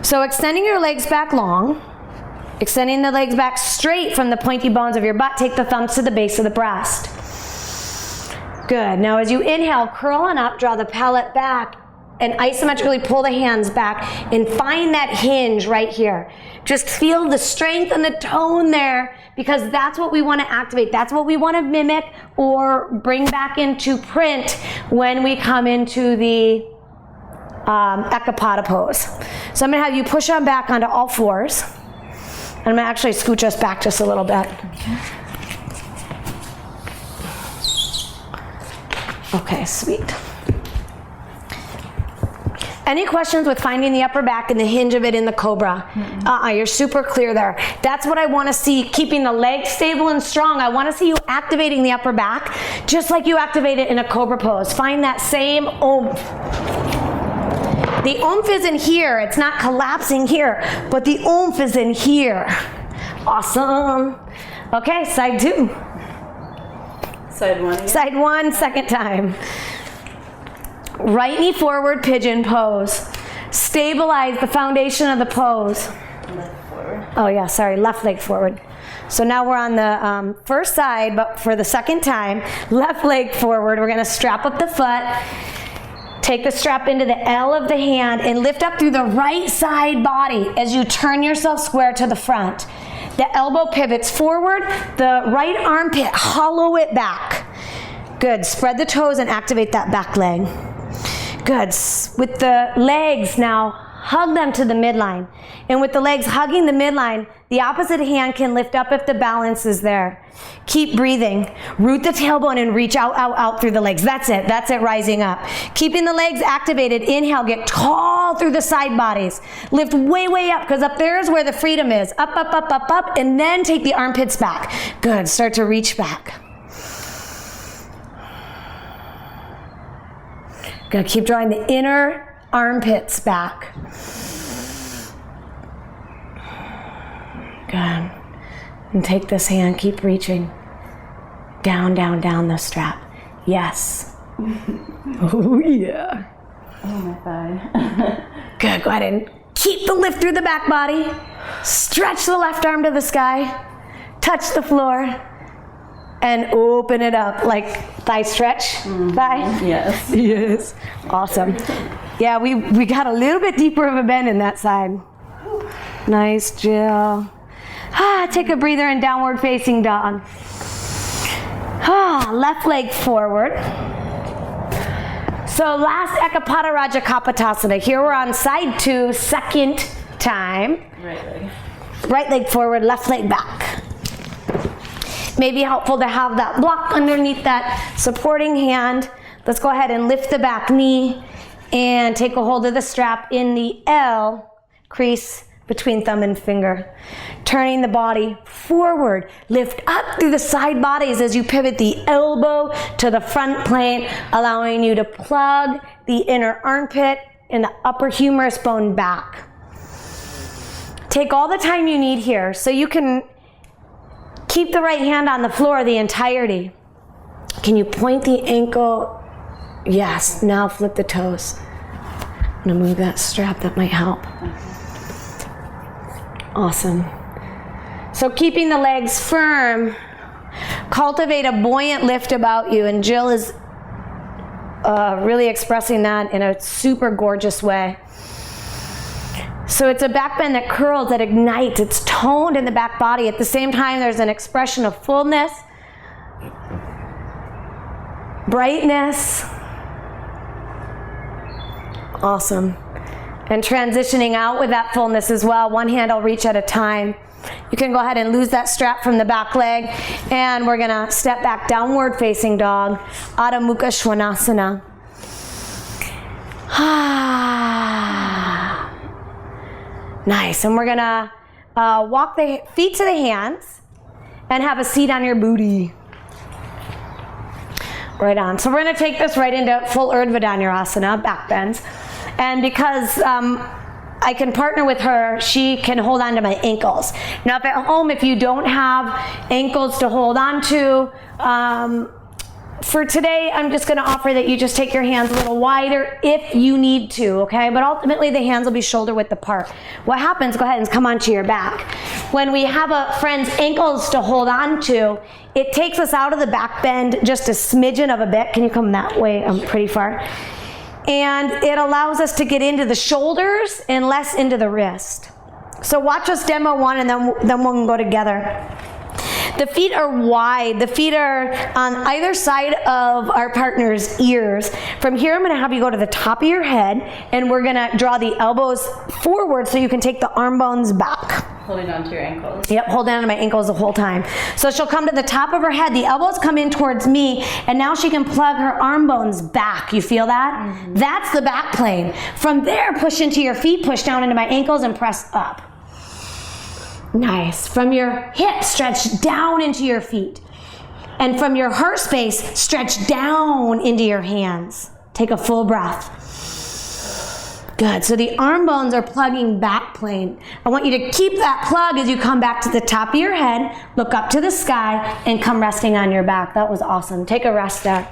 So extending your legs back long, extending the legs back straight from the pointy bones of your butt, take the thumbs to the base of the breast. Good. Now as you inhale, curl on up, draw the palate back, and isometrically pull the hands back and find that hinge right here. Just feel the strength and the tone there, because that's what we want to activate. That's what we want to mimic or bring back into print when we come into the Ekapata pose. So I'm going to have you push on back onto all fours. And I'm going to actually scooch us back just a little bit. Okay, sweet. Any questions with finding the upper back and the hinge of it in the cobra? You're super clear there. That's what I want to see, keeping the legs stable and strong. I want to see you activating the upper back just like you activate it in a cobra pose. Find that same oomph. The oomph is in here. It's not collapsing here, but the oomph is in here. Awesome. Okay, side 2. Side 1 again. Side 1, second time. Right knee forward, pigeon pose. Stabilize the foundation of the pose. Left forward. Oh yeah, sorry, left leg forward. So now we're on the first side, but for the second time, left leg forward. We're gonna strap up the foot. Take the strap into the L of the hand and lift up through the right side body as you turn yourself square to the front. The elbow pivots forward, the right armpit, hollow it back. Good, spread the toes and activate that back leg. Good. With the legs now, hug them to the midline. And with the legs hugging the midline, the opposite hand can lift up if the balance is there. Keep breathing. Root the tailbone and reach out, out, out through the legs. That's it. That's it, rising up. Keeping the legs activated. Inhale, get tall through the side bodies. Lift way, way up, because up there is where the freedom is. Up, up, up, up, up, and then take the armpits back. Good. Start to reach back. Good. Keep drawing the inner armpits back. Good. And take this hand, keep reaching. Down, down, down the strap. Yes. Oh, yeah. Oh, my thigh. Good. Go ahead and keep the lift through the back body. Stretch the left arm to the sky. Touch the floor. And open it up like thigh stretch. Thigh? Yes. Yes. Awesome. Yeah, we got a little bit deeper of a bend in that side. Nice, Jill. Take a breather in downward facing dog. Left leg forward. So last Ekapata Raja Kapotasana. Here we're on side 2, second time. Right leg. Right leg forward, left leg back. May be helpful to have that block underneath that supporting hand. Let's go ahead and lift the back knee and take a hold of the strap in the L crease between thumb and finger. Turning the body forward. Lift up through the side bodies as you pivot the elbow to the front plane, allowing you to plug the inner armpit and the upper humerus bone back. Take all the time you need here so you can keep the right hand on the floor the entirety. Can you point the ankle? Yes. Now flip the toes. I'm gonna move that strap, that might help. Awesome. So keeping the legs firm, cultivate a buoyant lift about you, and Jill is really expressing that in a super gorgeous way. So it's a back bend that curls, that ignites, it's toned in the back body. At the same time, there's an expression of fullness, brightness. Awesome. And transitioning out with that fullness as well. One hand I'll reach at a time. You can go ahead and lose that strap from the back leg, and we're gonna step back, downward facing dog, Adho Mukha Svanasana. Nice, and we're gonna walk the feet to the hands and have a seat on your booty. Right on. So we're gonna take this right into full urdhva danurasana, back bends. And because I can partner with her, she can hold on to my ankles. Now, if at home, if you don't have ankles to hold on to, for today, I'm just gonna offer that you just take your hands a little wider if you need to, okay? But ultimately, the hands will be shoulder width apart. What happens, go ahead and come onto your back. When we have a friend's ankles to hold on to, it takes us out of the back bend just a smidgen of a bit. Can you come that way? I'm pretty far. And it allows us to get into the shoulders and less into the wrist. So watch us demo one, and then we can go together. The feet are wide. The feet are on either side of our partner's ears. From here, I'm going to have you go to the top of your head, and we're going to draw the elbows forward so you can take the arm bones back. Holding on to your ankles. Yep, holding on to my ankles the whole time. So she'll come to the top of her head, the elbows come in towards me, and now she can plug her arm bones back. You feel that? Mm-hmm. That's the back plane. From there, push into your feet, push down into my ankles, and press up. Nice. From your hips, stretch down into your feet. And from your heart space, stretch down into your hands. Take a full breath. Good. So the arm bones are plugging back plane. I want you to keep that plug as you come back to the top of your head, look up to the sky, and come resting on your back. That was awesome. Take a rest there.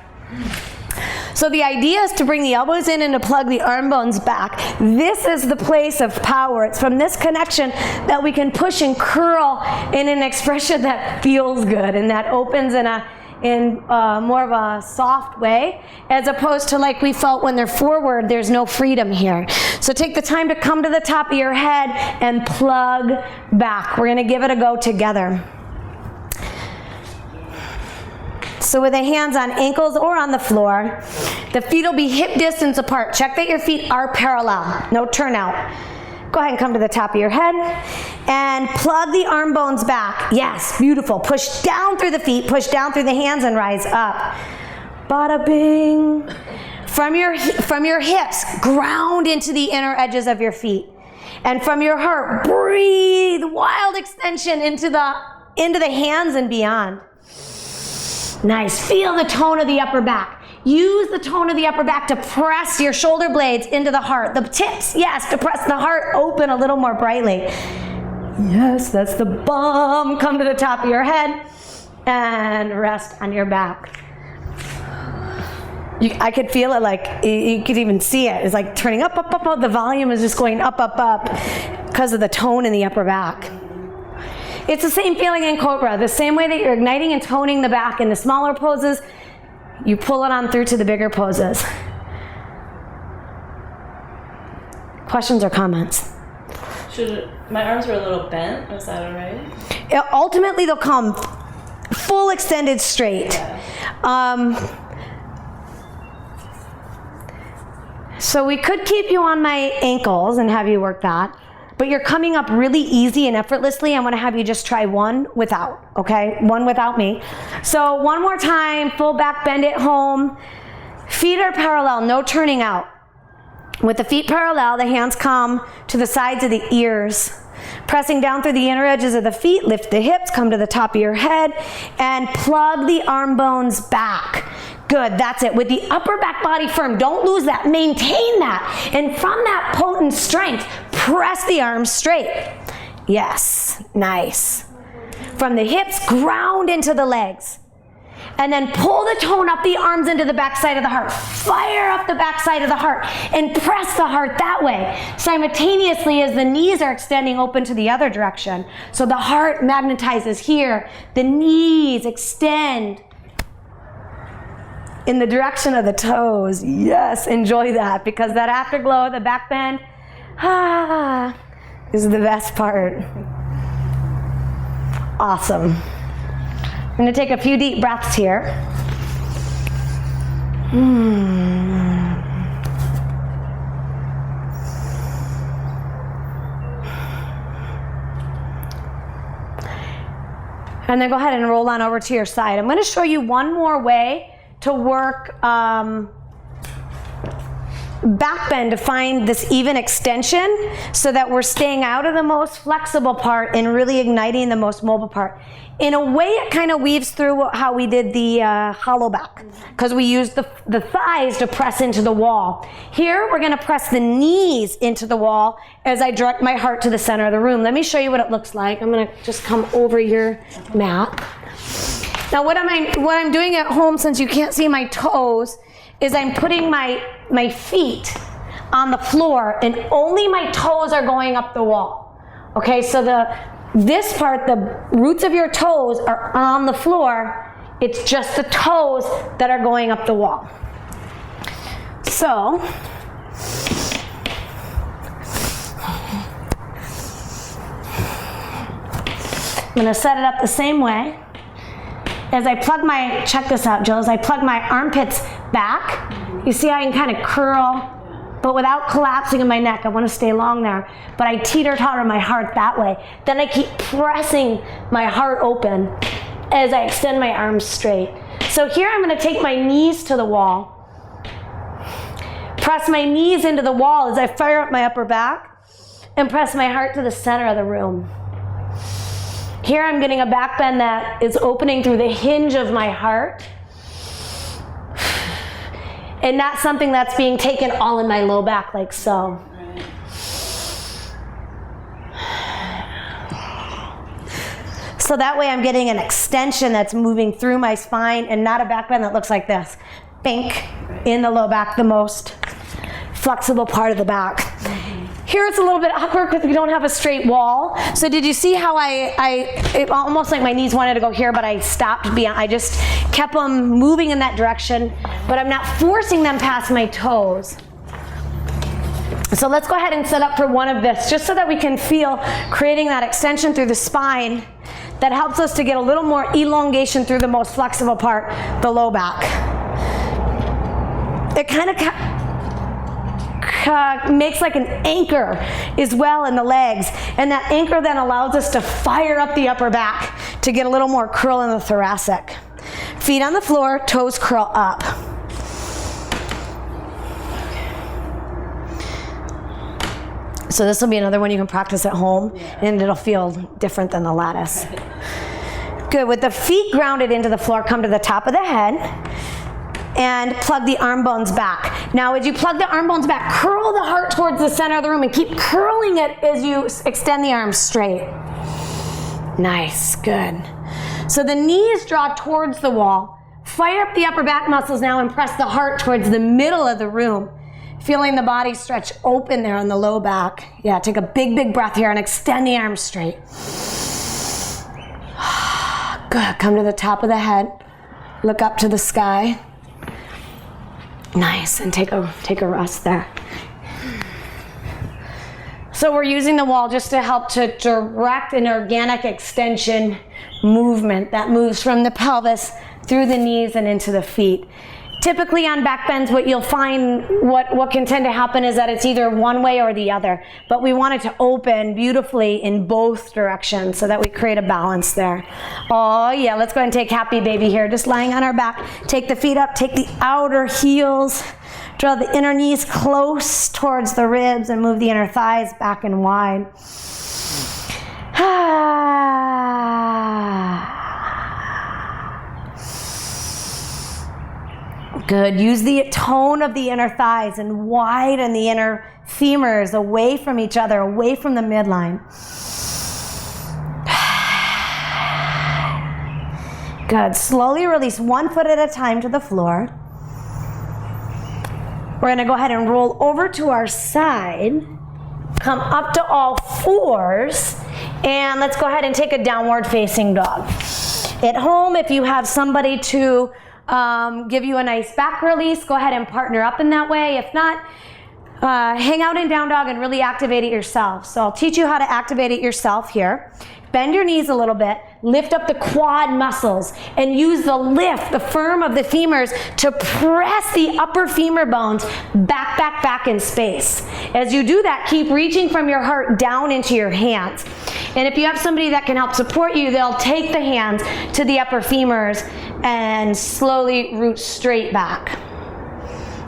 So the idea is to bring the elbows in and to plug the arm bones back. This is the place of power. It's from this connection that we can push and curl in an expression that feels good and that opens in more of a soft way, as opposed to like we felt when they're forward, there's no freedom here. So take the time to come to the top of your head and plug back. We're going to give it a go together. So with the hands on ankles or on the floor, the feet will be hip distance apart. Check that your feet are parallel, no turnout. Go ahead and come to the top of your head and plug the arm bones back. Yes, beautiful. Push down through the feet, push down through the hands, and rise up. Bada bing. From your hips, ground into the inner edges of your feet. And from your heart, breathe wild extension into the hands and beyond. Nice. Feel the tone of the upper back. Use the tone of the upper back to press your shoulder blades into the heart. The tips, yes, to press the heart open a little more brightly. Yes, that's the bum. Come to the top of your head and rest on your back. I could feel it, like you could even see it. It's like turning up, up, up, up. The volume is just going up, up, up because of the tone in the upper back. It's the same feeling in cobra. The same way that you're igniting and toning the back in the smaller poses, you pull it on through to the bigger poses. Questions or comments? My arms were a little bent. Was that all right? Ultimately, they'll come full extended straight. Yeah. So we could keep you on my ankles and have you work that. But you're coming up really easy and effortlessly. I want to have you just try one without, okay? One without me. So one more time, full back bend at home. Feet are parallel, no turning out. With the feet parallel, the hands come to the sides of the ears. Pressing down through the inner edges of the feet, lift the hips, come to the top of your head, and plug the arm bones back. Good, that's it. With the upper back body firm, don't lose that, maintain that. And from that potent strength, press the arms straight. Yes, nice. From the hips, ground into the legs. And then pull the tone up the arms into the back side of the heart. Fire up the back side of the heart and press the heart that way. Simultaneously as the knees are extending open to the other direction. So the heart magnetizes here. The knees extend in the direction of the toes. Yes, enjoy that, because that afterglow, the back bend, is the best part. Awesome. I'm going to take a few deep breaths here. And then go ahead and roll on over to your side. I'm going to show you one more way to work back bend to find this even extension so that we're staying out of the most flexible part and really igniting the most mobile part. In a way, it kind of weaves through how we did the hollow back, because we used the thighs to press into the wall. Here, we're going to press the knees into the wall as I direct my heart to the center of the room. Let me show you what it looks like. I'm going to just come over your mat. Now, what I'm doing at home, since you can't see my toes, is I'm putting my feet on the floor, and only my toes are going up the wall. Okay, so this part, the roots of your toes are on the floor. It's just the toes that are going up the wall. So, I'm going to set it up the same way. As I plug check this out, Jill, as I plug my armpits back, you see I can kind of curl, but without collapsing in my neck. I want to stay long there, but I teeter-totter my heart that way. Then I keep pressing my heart open as I extend my arms straight. So here I'm going to take my knees to the wall, press my knees into the wall as I fire up my upper back, and press my heart to the center of the room. Here I'm getting a back bend that is opening through the hinge of my heart. And not something that's being taken all in my low back like so. So that way I'm getting an extension that's moving through my spine and not a back bend that looks like this. Bink in the low back, the most flexible part of the back. Here it's a little bit awkward because we don't have a straight wall. So did you see how it almost like my knees wanted to go here, but I stopped beyond. I just kept them moving in that direction, but I'm not forcing them past my toes. So let's go ahead and set up for one of this, just so that we can feel creating that extension through the spine that helps us to get a little more elongation through the most flexible part, the low back. It kind of makes like an anchor as well in the legs, and that anchor then allows us to fire up the upper back to get a little more curl in the thoracic. Feet on the floor, toes curl up. So this will be another one you can practice at home, and it'll feel different than the lattice. Good. With the feet grounded into the floor, come to the top of the head and plug the arm bones back. Now as you plug the arm bones back, curl the heart towards the center of the room and keep curling it as you extend the arms straight. Nice, good. So the knees draw towards the wall. Fire up the upper back muscles now and press the heart towards the middle of the room. Feeling the body stretch open there on the low back. Yeah, take a big, big breath here and extend the arms straight. Good, come to the top of the head. Look up to the sky. Nice, and take a rest there. So we're using the wall just to help to direct an organic extension movement that moves from the pelvis through the knees and into the feet. Typically on back bends, what you'll find, what can tend to happen is that it's either one way or the other. But we want it to open beautifully in both directions so that we create a balance there. Oh yeah, let's go ahead and take happy baby here. Just lying on our back. Take the feet up, take the outer heels. Draw the inner knees close towards the ribs and move the inner thighs back and wide. Good. Use the tone of the inner thighs and widen the inner femurs away from each other, away from the midline. Good. Slowly release one foot at a time to the floor. We're going to go ahead and roll over to our side. Come up to all fours. And let's go ahead and take a downward facing dog. At home, if you have somebody to give you a nice back release, go ahead and partner up in that way. If not, hang out in down dog and really activate it yourself. So I'll teach you how to activate it yourself here. Bend your knees a little bit, lift up the quad muscles, and use the lift, the firm of the femurs, to press the upper femur bones back in space. As you do that, keep reaching from your heart down into your hands. And if you have somebody that can help support you, they'll take the hands to the upper femurs and slowly root straight back.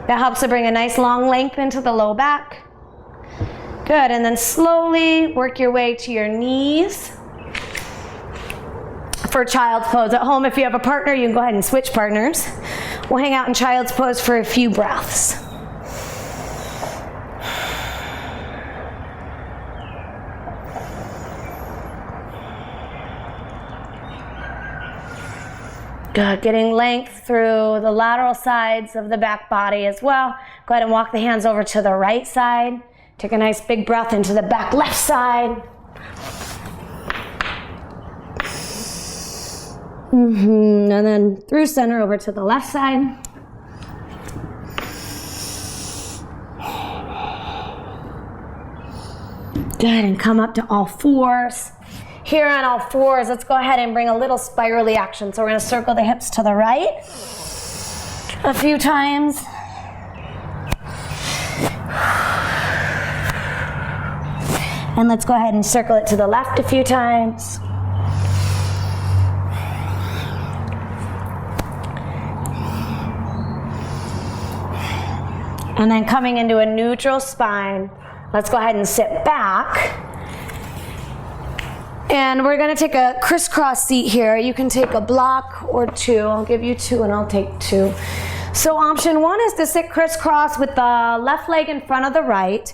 That helps to bring a nice long length into the low back. Good, and then slowly work your way to your knees. For child's pose at home, if you have a partner, you can go ahead and switch partners. We'll hang out in child's pose for a few breaths. Good, getting length through the lateral sides of the back body as well. Go ahead and walk the hands over to the right side. Take a nice big breath into the back left side. And then through center over to the left side. Good, and come up to all fours. Here on all fours, let's go ahead and bring a little spirally action. So we're going to circle the hips to the right a few times. And let's go ahead and circle it to the left a few times. And then coming into a neutral spine, let's go ahead and sit back. And we're going to take a crisscross seat here. You can take a block or two. I'll give you two and I'll take two. So option one is to sit crisscross with the left leg in front of the right.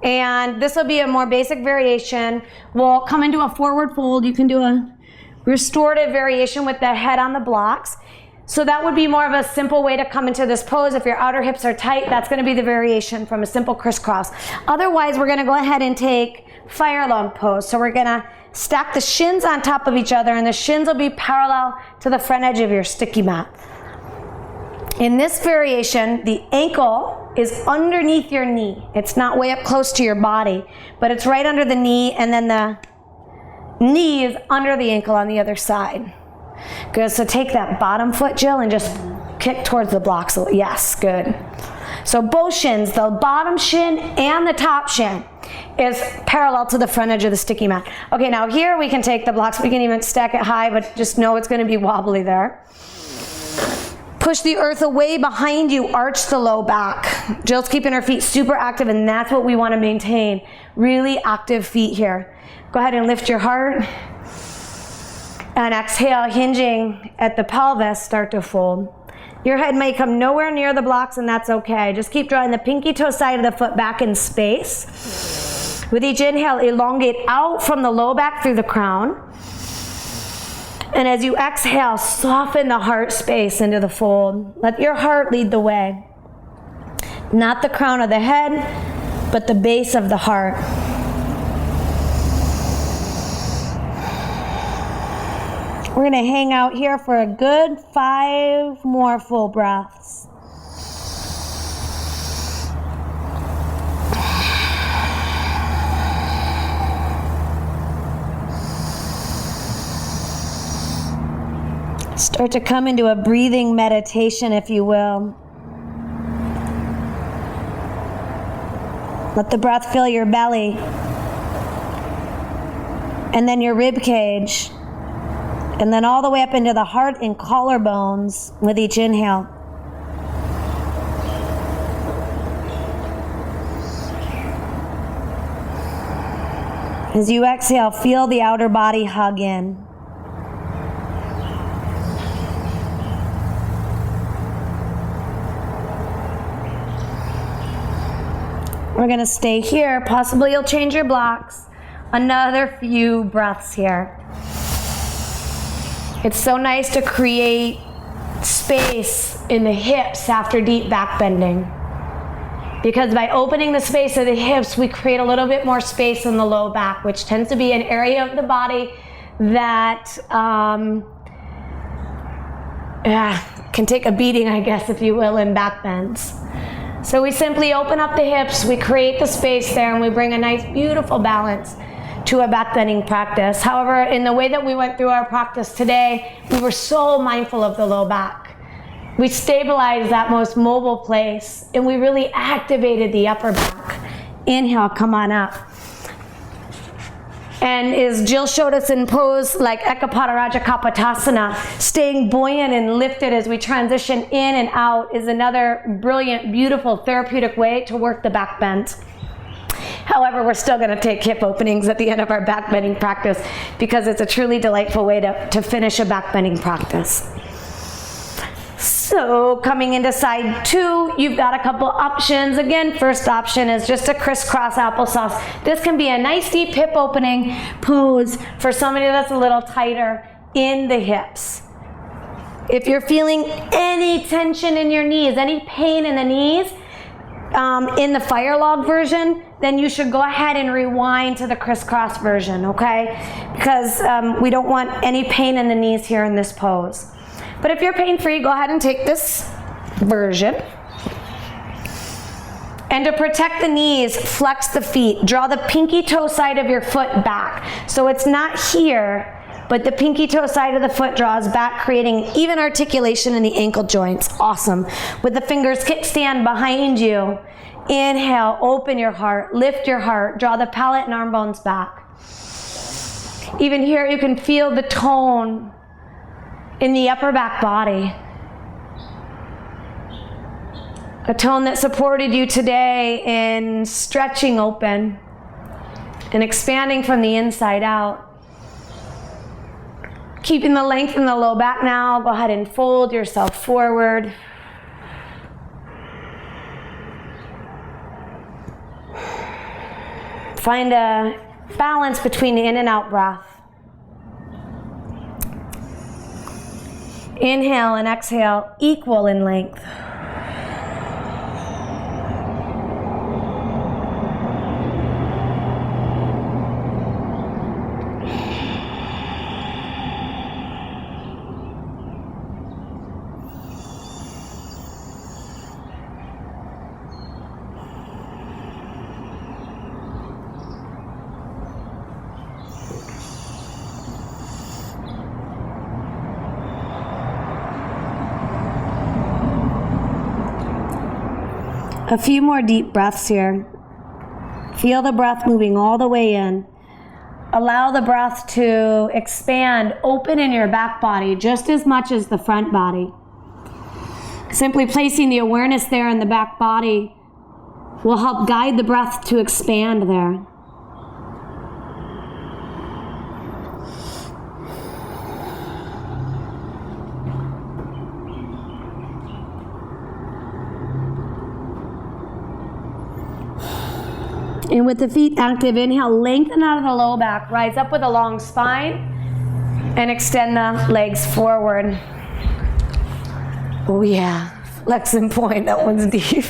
And this will be a more basic variation. We'll come into a forward fold. You can do a restorative variation with the head on the blocks. So that would be more of a simple way to come into this pose. If your outer hips are tight, that's going to be the variation from a simple crisscross. Otherwise, we're going to go ahead and take fire lung pose. So we're going to stack the shins on top of each other, and the shins will be parallel to the front edge of your sticky mat. In this variation, the ankle is underneath your knee. It's not way up close to your body, but it's right under the knee, and then the knee is under the ankle on the other side. Good, so take that bottom foot, Jill, and just kick towards the blocks. Yes, good. So both shins, the bottom shin and the top shin, is parallel to the front edge of the sticky mat. Okay, now here we can take the blocks. We can even stack it high, but just know it's going to be wobbly there. Push the earth away behind you, arch the low back. Jill's keeping her feet super active, and that's what we want to maintain. Really active feet here. Go ahead and lift your heart. And exhale, hinging at the pelvis, start to fold. Your head may come nowhere near the blocks, and that's okay. Just keep drawing the pinky toe side of the foot back in space. With each inhale, elongate out from the low back through the crown. And as you exhale, soften the heart space into the fold. Let your heart lead the way. Not the crown of the head, but the base of the heart. We're going to hang out here for a good 5 more full breaths. Start to come into a breathing meditation, if you will. Let the breath fill your belly and then your rib cage. And then all the way up into the heart and collarbones with each inhale. As you exhale, feel the outer body hug in. We're going to stay here. Possibly you'll change your blocks. Another few breaths here. It's so nice to create space in the hips after deep back bending. Because by opening the space of the hips, we create a little bit more space in the low back, which tends to be an area of the body that can take a beating, I guess, if you will, in back bends. So we simply open up the hips, we create the space there, and we bring a nice, beautiful balance to a back bending practice. However, in the way that we went through our practice today, we were so mindful of the low back. We stabilized that most mobile place, and we really activated the upper back. Inhale, come on up. And as Jill showed us in pose like kapotasana, staying buoyant and lifted as we transition in and out is another brilliant, beautiful, therapeutic way to work the back bend. However, we're still going to take hip openings at the end of our back bending practice because it's a truly delightful way to finish a back bending practice. So coming into side 2, you've got a couple options. Again, first option is just a crisscross applesauce. This can be a nice deep hip opening pose for somebody that's a little tighter in the hips. If you're feeling any tension in your knees, any pain in the knees, in the fire log version, then you should go ahead and rewind to the crisscross version, okay? Because we don't want any pain in the knees here in this pose. But if you're pain-free, go ahead and take this version. And to protect the knees, flex the feet. Draw the pinky toe side of your foot back. So it's not here, but the pinky toe side of the foot draws back, creating even articulation in the ankle joints. Awesome. With the fingers kickstand behind you. Inhale, open your heart, lift your heart, draw the palate and arm bones back. Even here, you can feel the tone in the upper back body. A tone that supported you today in stretching open and expanding from the inside out. Keeping the length in the low back now, go ahead and fold yourself forward. Find a balance between the in and out breath. Inhale and exhale equal in length. A few more deep breaths here. Feel the breath moving all the way in. Allow the breath to expand, open in your back body just as much as the front body. Simply placing the awareness there in the back body will help guide the breath to expand there. And with the feet active, inhale, lengthen out of the low back, rise up with a long spine, and extend the legs forward. Oh yeah, flex and point, that one's deep.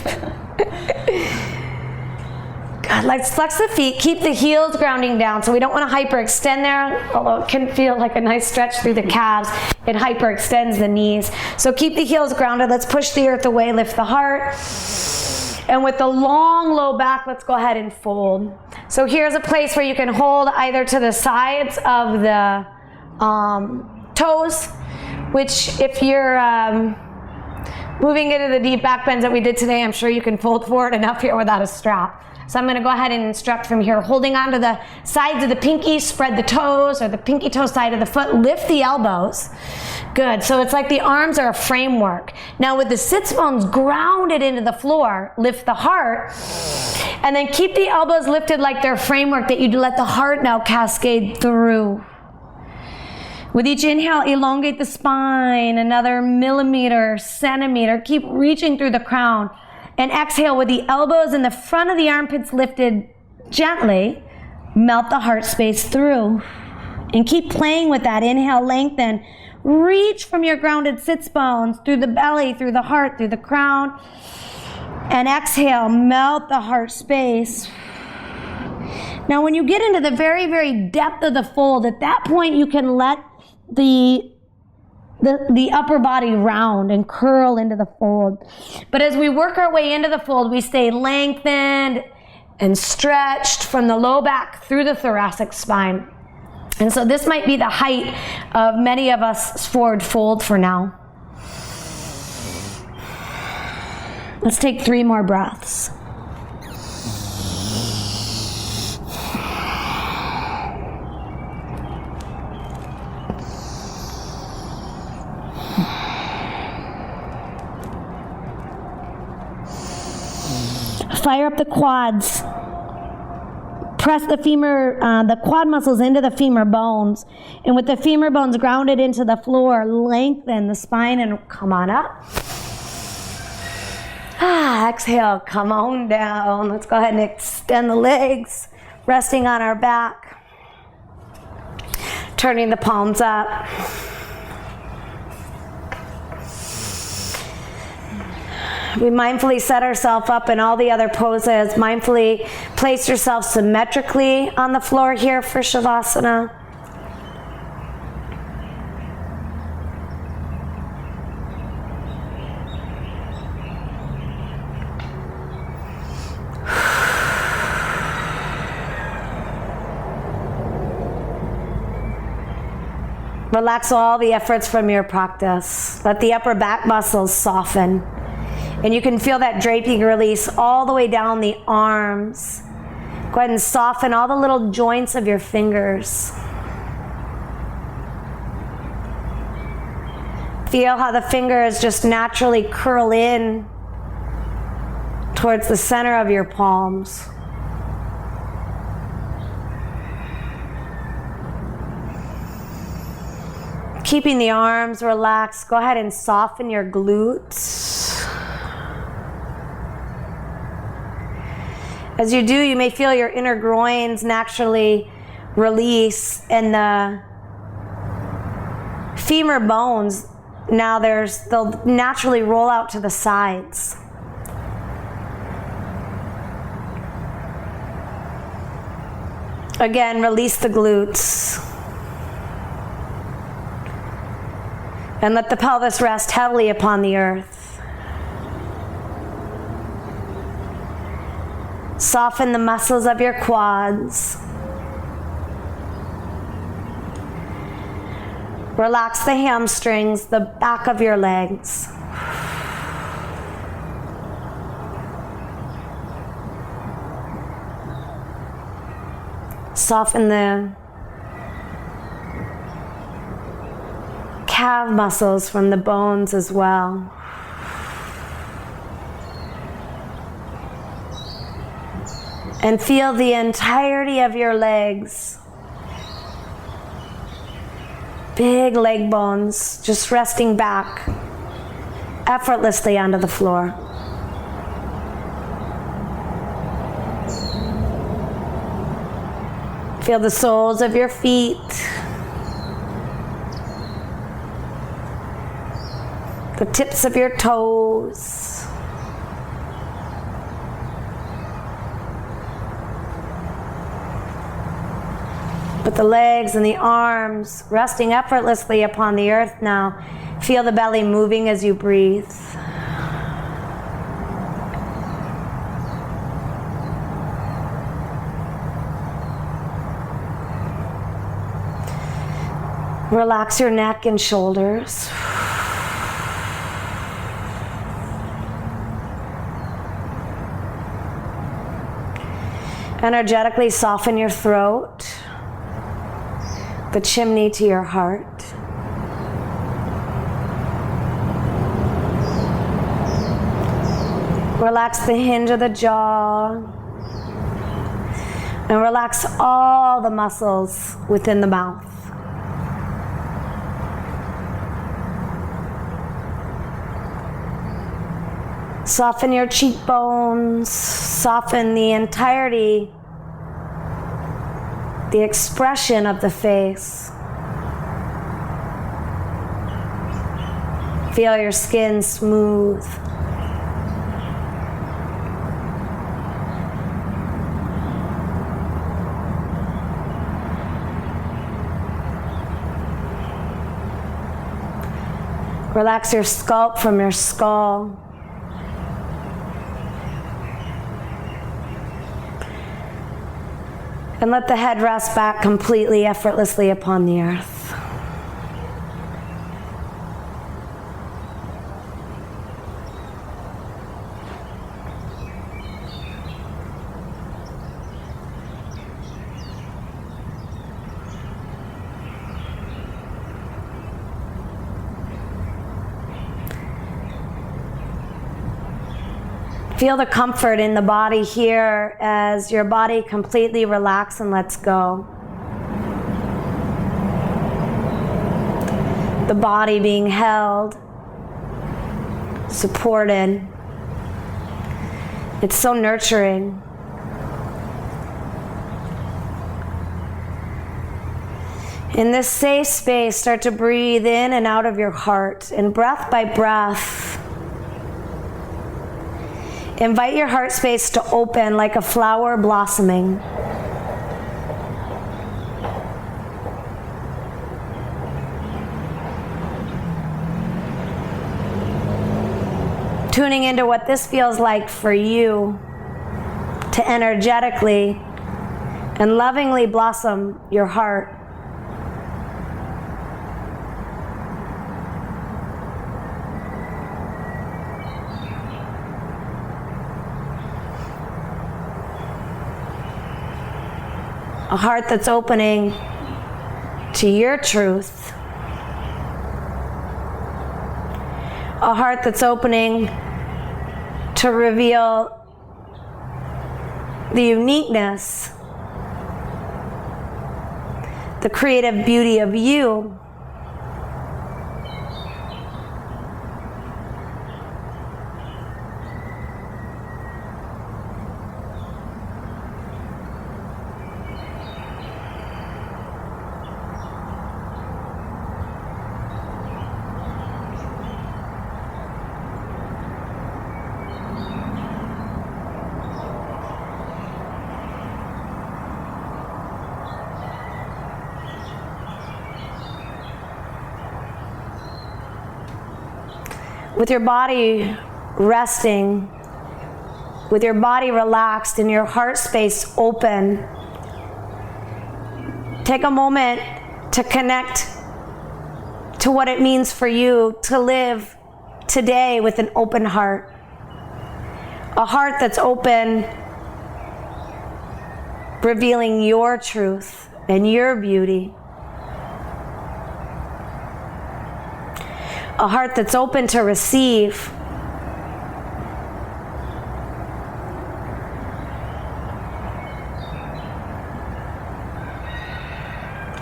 God, let's flex the feet, keep the heels grounding down, so we don't want to hyperextend there, although it can feel like a nice stretch through the calves. It hyperextends the knees. So keep the heels grounded, let's push the earth away, lift the heart. And with the long low back, let's go ahead and fold. So here's a place where you can hold either to the sides of the toes, which if you're moving into the deep back bends that we did today, I'm sure you can fold forward enough here without a strap. So I'm going to go ahead and instruct from here, holding onto the sides of the pinky, spread the toes, or the pinky toe side of the foot, lift the elbows. Good, so it's like the arms are a framework. Now with the sits bones grounded into the floor, lift the heart, and then keep the elbows lifted like they're framework that you let the heart now cascade through. With each inhale, elongate the spine, another millimeter, centimeter, keep reaching through the crown. And exhale with the elbows in the front of the armpits lifted gently, melt the heart space through. And keep playing with that. Inhale, lengthen. Reach from your grounded sits bones through the belly, through the heart, through the crown. And exhale, melt the heart space. Now when you get into the very, very depth of the fold, at that point you can let the upper body round and curl into the fold. But as we work our way into the fold, we stay lengthened and stretched from the low back through the thoracic spine. And so this might be the height of many of us forward fold for now. Let's take 3 more breaths. Fire up the quads. Press the femur, the quad muscles into the femur bones. And with the femur bones grounded into the floor, lengthen the spine and come on up. Exhale, come on down. Let's go ahead and extend the legs, resting on our back. Turning the palms up. We mindfully set ourselves up in all the other poses. Mindfully place yourself symmetrically on the floor here for Shavasana. Relax all the efforts from your practice. Let the upper back muscles soften. And you can feel that draping release all the way down the arms. Go ahead and soften all the little joints of your fingers. Feel how the fingers just naturally curl in towards the center of your palms. Keeping the arms relaxed, go ahead and soften your glutes. As you do, you may feel your inner groins naturally release, and the femur bones, now they'll naturally roll out to the sides. Again, release the glutes. And let the pelvis rest heavily upon the earth. Soften the muscles of your quads. Relax the hamstrings, the back of your legs. Soften the calf muscles from the bones as well. And feel the entirety of your legs. Big leg bones just resting back effortlessly onto the floor. Feel the soles of your feet. The tips of your toes. With the legs and the arms resting effortlessly upon the earth now, feel the belly moving as you breathe. Relax your neck and shoulders. Energetically soften your throat, the chimney to your heart. Relax the hinge of the jaw. And relax all the muscles within the mouth. Soften your cheekbones, soften the entirety, the expression of the face. Feel your skin smooth. Relax your scalp from your skull. And let the head rest back completely, effortlessly upon the earth. Feel the comfort in the body here as your body completely relaxes and lets go. The body being held, supported. It's so nurturing. In this safe space, start to breathe in and out of your heart, and breath by breath, invite your heart space to open like a flower blossoming. Tuning into what this feels like for you to energetically and lovingly blossom your heart. A heart that's opening to your truth. A heart that's opening to reveal the uniqueness, the creative beauty of you. With your body resting, with your body relaxed and your heart space open, take a moment to connect to what it means for you to live today with an open heart. A heart that's open, revealing your truth and your beauty. A heart that's open to receive.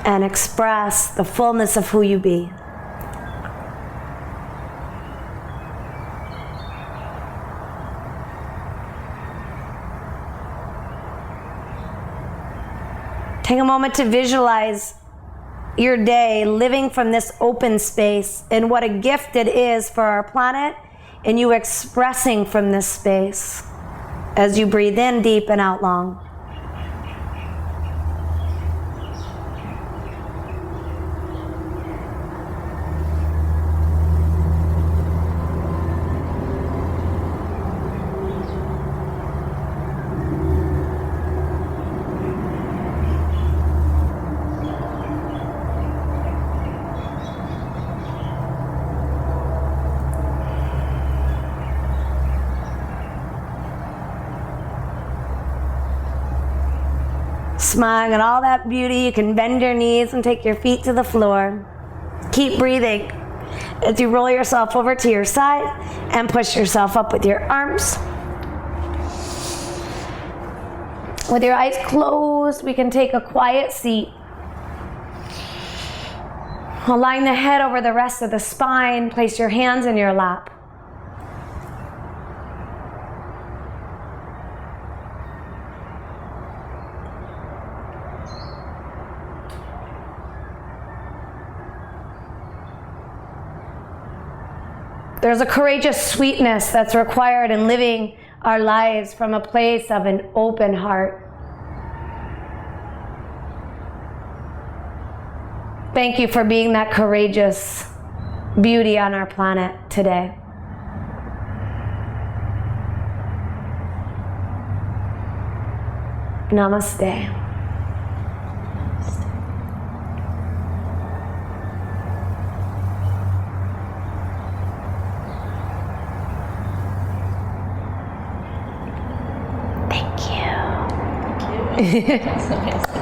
And express the fullness of who you be. Take a moment to visualize your day living from this open space and what a gift it is for our planet, and you expressing from this space as you breathe in deep and out long. Smiling at all that beauty, you can bend your knees and take your feet to the floor. Keep breathing as you roll yourself over to your side and push yourself up with your arms. With your eyes closed, we can take a quiet seat. Align the head over the rest of the spine. Place your hands in your lap. There's a courageous sweetness that's required in living our lives from a place of an open heart. Thank you for being that courageous beauty on our planet today. Namaste. Thank you. Thank you. That's nice.